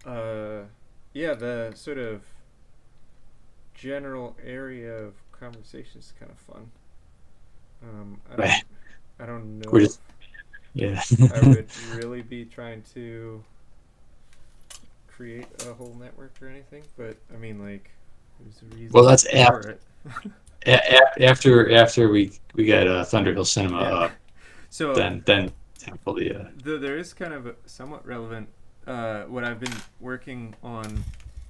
uh, yeah, the sort of general area of conversation is kind of fun. I don't Right. I don't We're know just yeah. if I would really be trying to create a whole network or anything, but I mean, like, there's a Well, reason that's for after it. after we get Thunderhill Cinema Yeah. up, So then tackle the there is kind of a somewhat relevant what I've been working on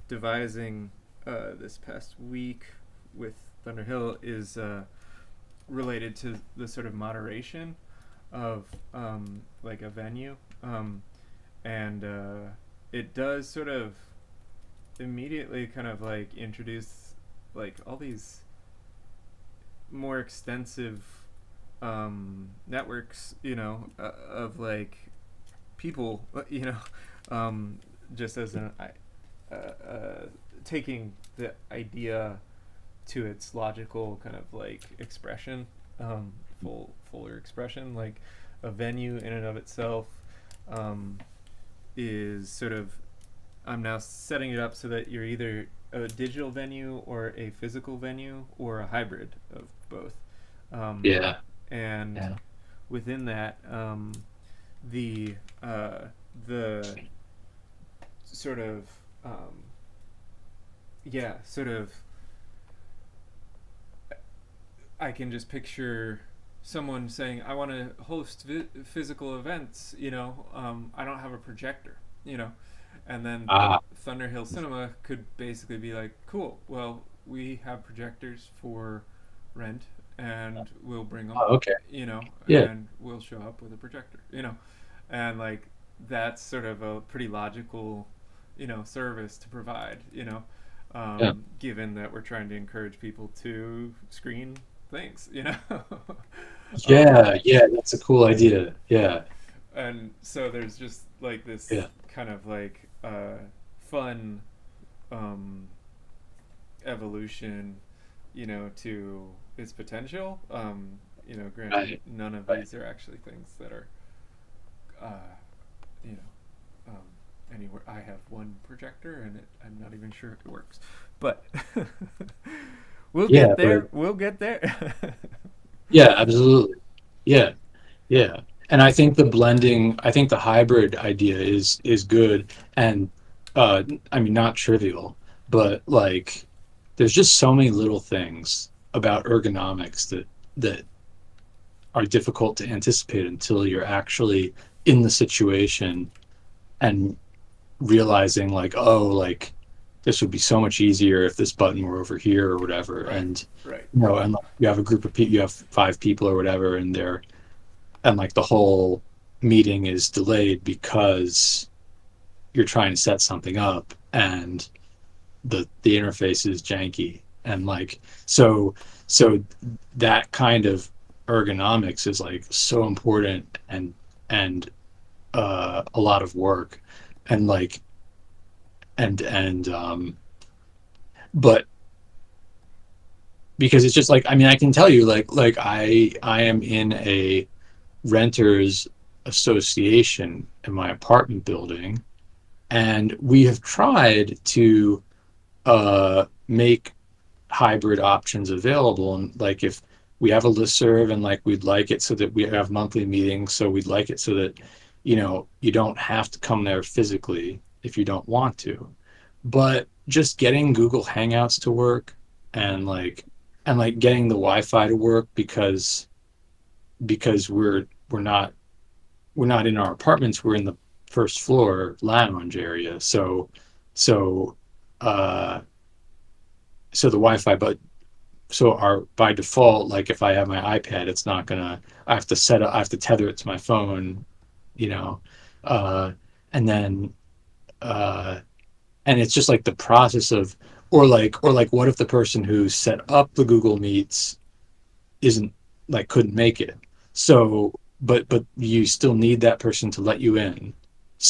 devising this past week with Thunderhill is related to the sort of moderation of like a venue, and it does sort of immediately kind of like introduce like all these more extensive networks, of like people, just as an taking the idea to its logical kind of like expression, fuller expression, like a venue in and of itself um, is sort of, I'm now setting it up so that you're either a digital venue or a physical venue or a hybrid of both. Um, yeah. and Yeah. within that, the the sort of sort of, I can just picture someone saying, "I want to host physical events." I don't have a projector. And then Ah, Thunderhill Cinema could basically be like, "Cool. Well, we have projectors for rent, and we'll bring them. oh, okay. Yeah. And we'll show up with a projector. And like that's sort of a pretty logical, service to provide. Yeah. Given that we're trying to encourage people to screen things. um, Yeah, yeah, that's a cool idea. Yeah. and so there's just like this Yeah. kind of like fun um, evolution, to its potential. Granted, Right. none of Right. these are actually things that are, you know, anywhere. I have one projector, and I'm not even sure if it works, but we'll Yeah, get but there. We'll get there. yeah, absolutely. Yeah. Yeah. And I think the hybrid idea is good and I mean not trivial, but like there's just so many little things about ergonomics that are difficult to anticipate until you're actually in the situation and realizing like, oh, like this would be so much easier if this button were over here or whatever. Right. And Right. and like, you have a group of people, you have 5 people or whatever, and they're and like the whole meeting is delayed because you're trying to set something up and the interface is janky and like so that kind of ergonomics is like so important and a lot of work and like and but because it's just like I mean I can tell you like I am in a renters association in my apartment building, and we have tried to make hybrid options available. And like if we have a listserv and like we'd like it so that we have monthly meetings, so we'd like it so that you don't have to come there physically if you don't want to. But just getting Google Hangouts to work and like getting the Wi-Fi to work because we're not in our apartments, we're in the first floor lounge area, so uh so the Wi-Fi, but so our by default, like if I have my iPad, it's not gonna, I have to tether it to my phone, you know uh and then uh and it's just like the process of, or like what if the person who set up the Google Meets isn't, like, couldn't make it. So but you still need that person to let you in.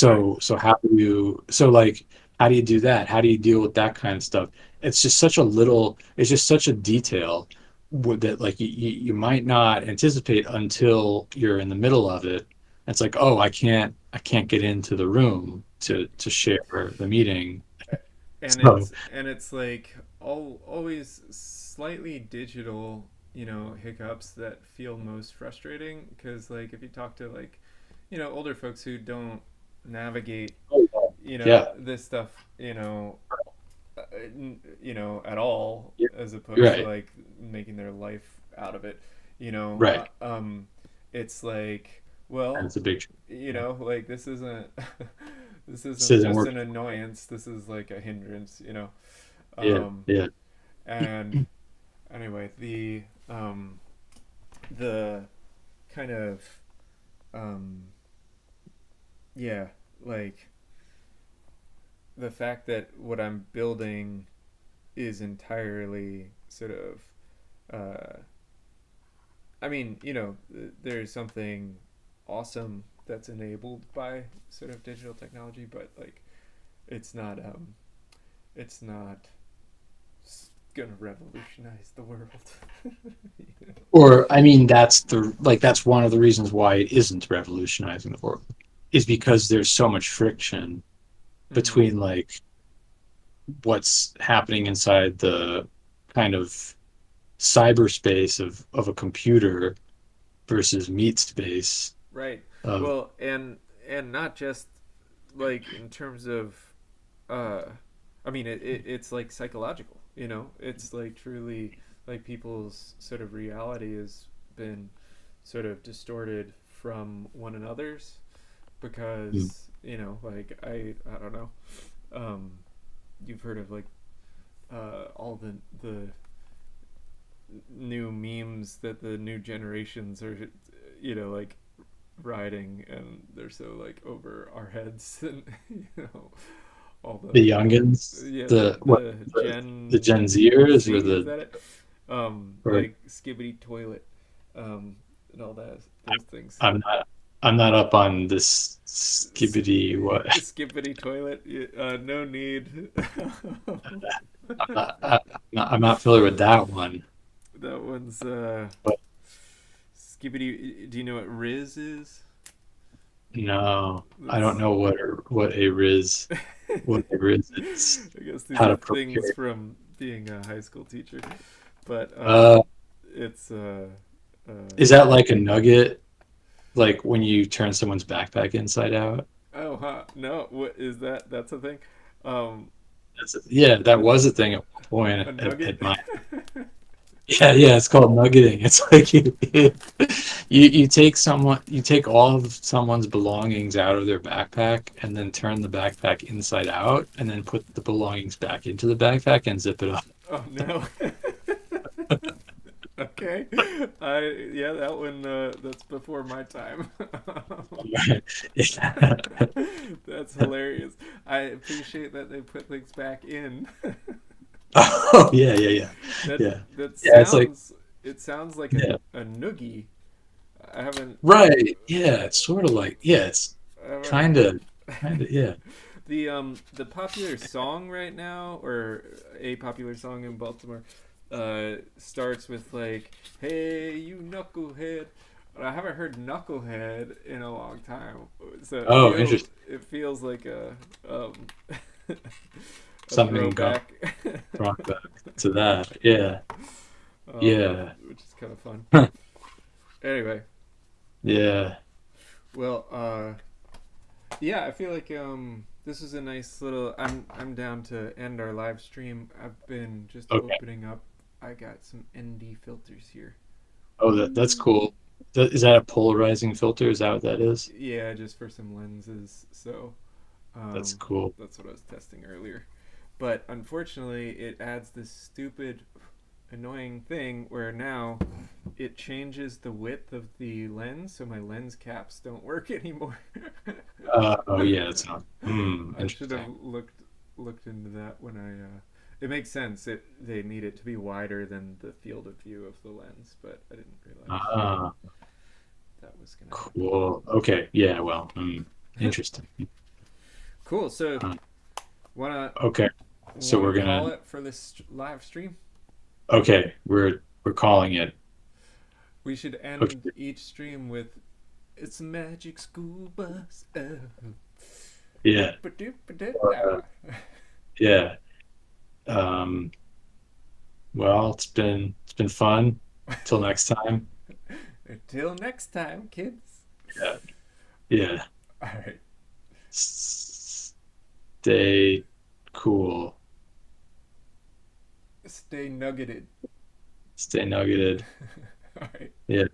Right. So how do you, so like how do you do that? How do you deal with that kind of stuff? It's just such a detail that like you might not anticipate until you're in the middle of it. It's like, oh, I can't get into the room to share the meeting. and So it's like always slightly digital, hiccups that feel most frustrating, because like if you talk to like older folks who don't navigate yeah, this stuff at all, you're as you're opposed to right, like making their life out of it, right. it's like, And well, it's a big, like this isn't this this isn't isn't just working. an annoyance, this is like a hindrance. Yeah, um yeah. and anyway, the kind of um yeah, like the fact that what I'm building is entirely sort of I mean, there's something awesome that's enabled by sort of digital technology, but like it's not it's not gonna revolutionize the world. Or I mean, that's one of the reasons why it isn't revolutionizing the world, is because there's so much friction Mm-hmm. between like what's happening inside the kind of cyberspace of a computer versus meat space Right. of Well, and not just like in terms of uh I mean it's like psychological, it's like truly like people's sort of reality has been sort of distorted from one another's, because like I don't know, um you've heard of like all the new memes that the new generations are like riding, and they're so like over our heads, and all the the youngins, yeah, the what the the Gen Gen Zers Z, or is the that it? or Like Skibbity Toilet, and all those things. I'm not I'm not up on this skibbity what Skibbity Toilet, no need. I'm not familiar with that one. That one's But Skibbity. Do you know what Riz is? no, I don't That's know what a riz is, I guess these how are to things procure. from being a high school teacher, but Uh, it's uh, is that like a nugget, like when you turn someone's backpack inside out? oh, huh, no, what is that? That's a thing. Um, Yeah, that it's was a thing at one point a at, nugget. at my. Yeah, yeah, it's called nuggeting. It's like you take all of someone's belongings out of their backpack and then turn the backpack inside out and then put the belongings back into the backpack and zip it up. Oh no. Okay. Yeah, that one that's before my time. Yeah. That's hilarious. I appreciate that they put things back in. Oh, yeah, yeah, yeah. that Yeah. that Yeah, it's like sounds it sounds like yeah. a noogie. I haven't Right. Yeah, it's sort of like yeah, it's I haven't kind of yeah. the popular song right now, or a popular song in Baltimore, starts with like, "Hey, you knucklehead." But I haven't heard "knucklehead" in a long time, so Oh, interesting. it feels like um, a Something gone throwback, wrong back to that. Yeah. Yeah. which is kind of fun. Anyway, Yeah. well, yeah, I feel like this is a nice little. I'm down to end our live stream. I've been just Okay. opening up. I got some ND filters here. Oh, that's Ooh. cool. Is that a polarizing filter? Is that what that is? Yeah, just for some lenses. So That's um, cool. that's what I was testing earlier. But unfortunately, it adds this stupid, annoying thing where now it changes the width of the lens, so my lens caps don't work anymore. Oh yeah, that's not. I should have Interesting. looked into that when I. It makes sense. They need it to be wider than the field of view of the lens, but I didn't realize Ah, that was gonna happen. cool. Okay. Yeah. Well. Interesting. Cool. So Uh, wanna okay. So wanna we're call gonna. it for this live stream? Okay. We're calling it. We should Okay. end each stream with It's a magic school bus. Oh. Yeah. Ba-doop-ba-doop. Yeah. Um, well, it's been fun. Till next time. Until next time, kids. Yeah. Yeah. All right. Stay cool. Stay nuggeted. Stay nuggeted. All right. Yeah.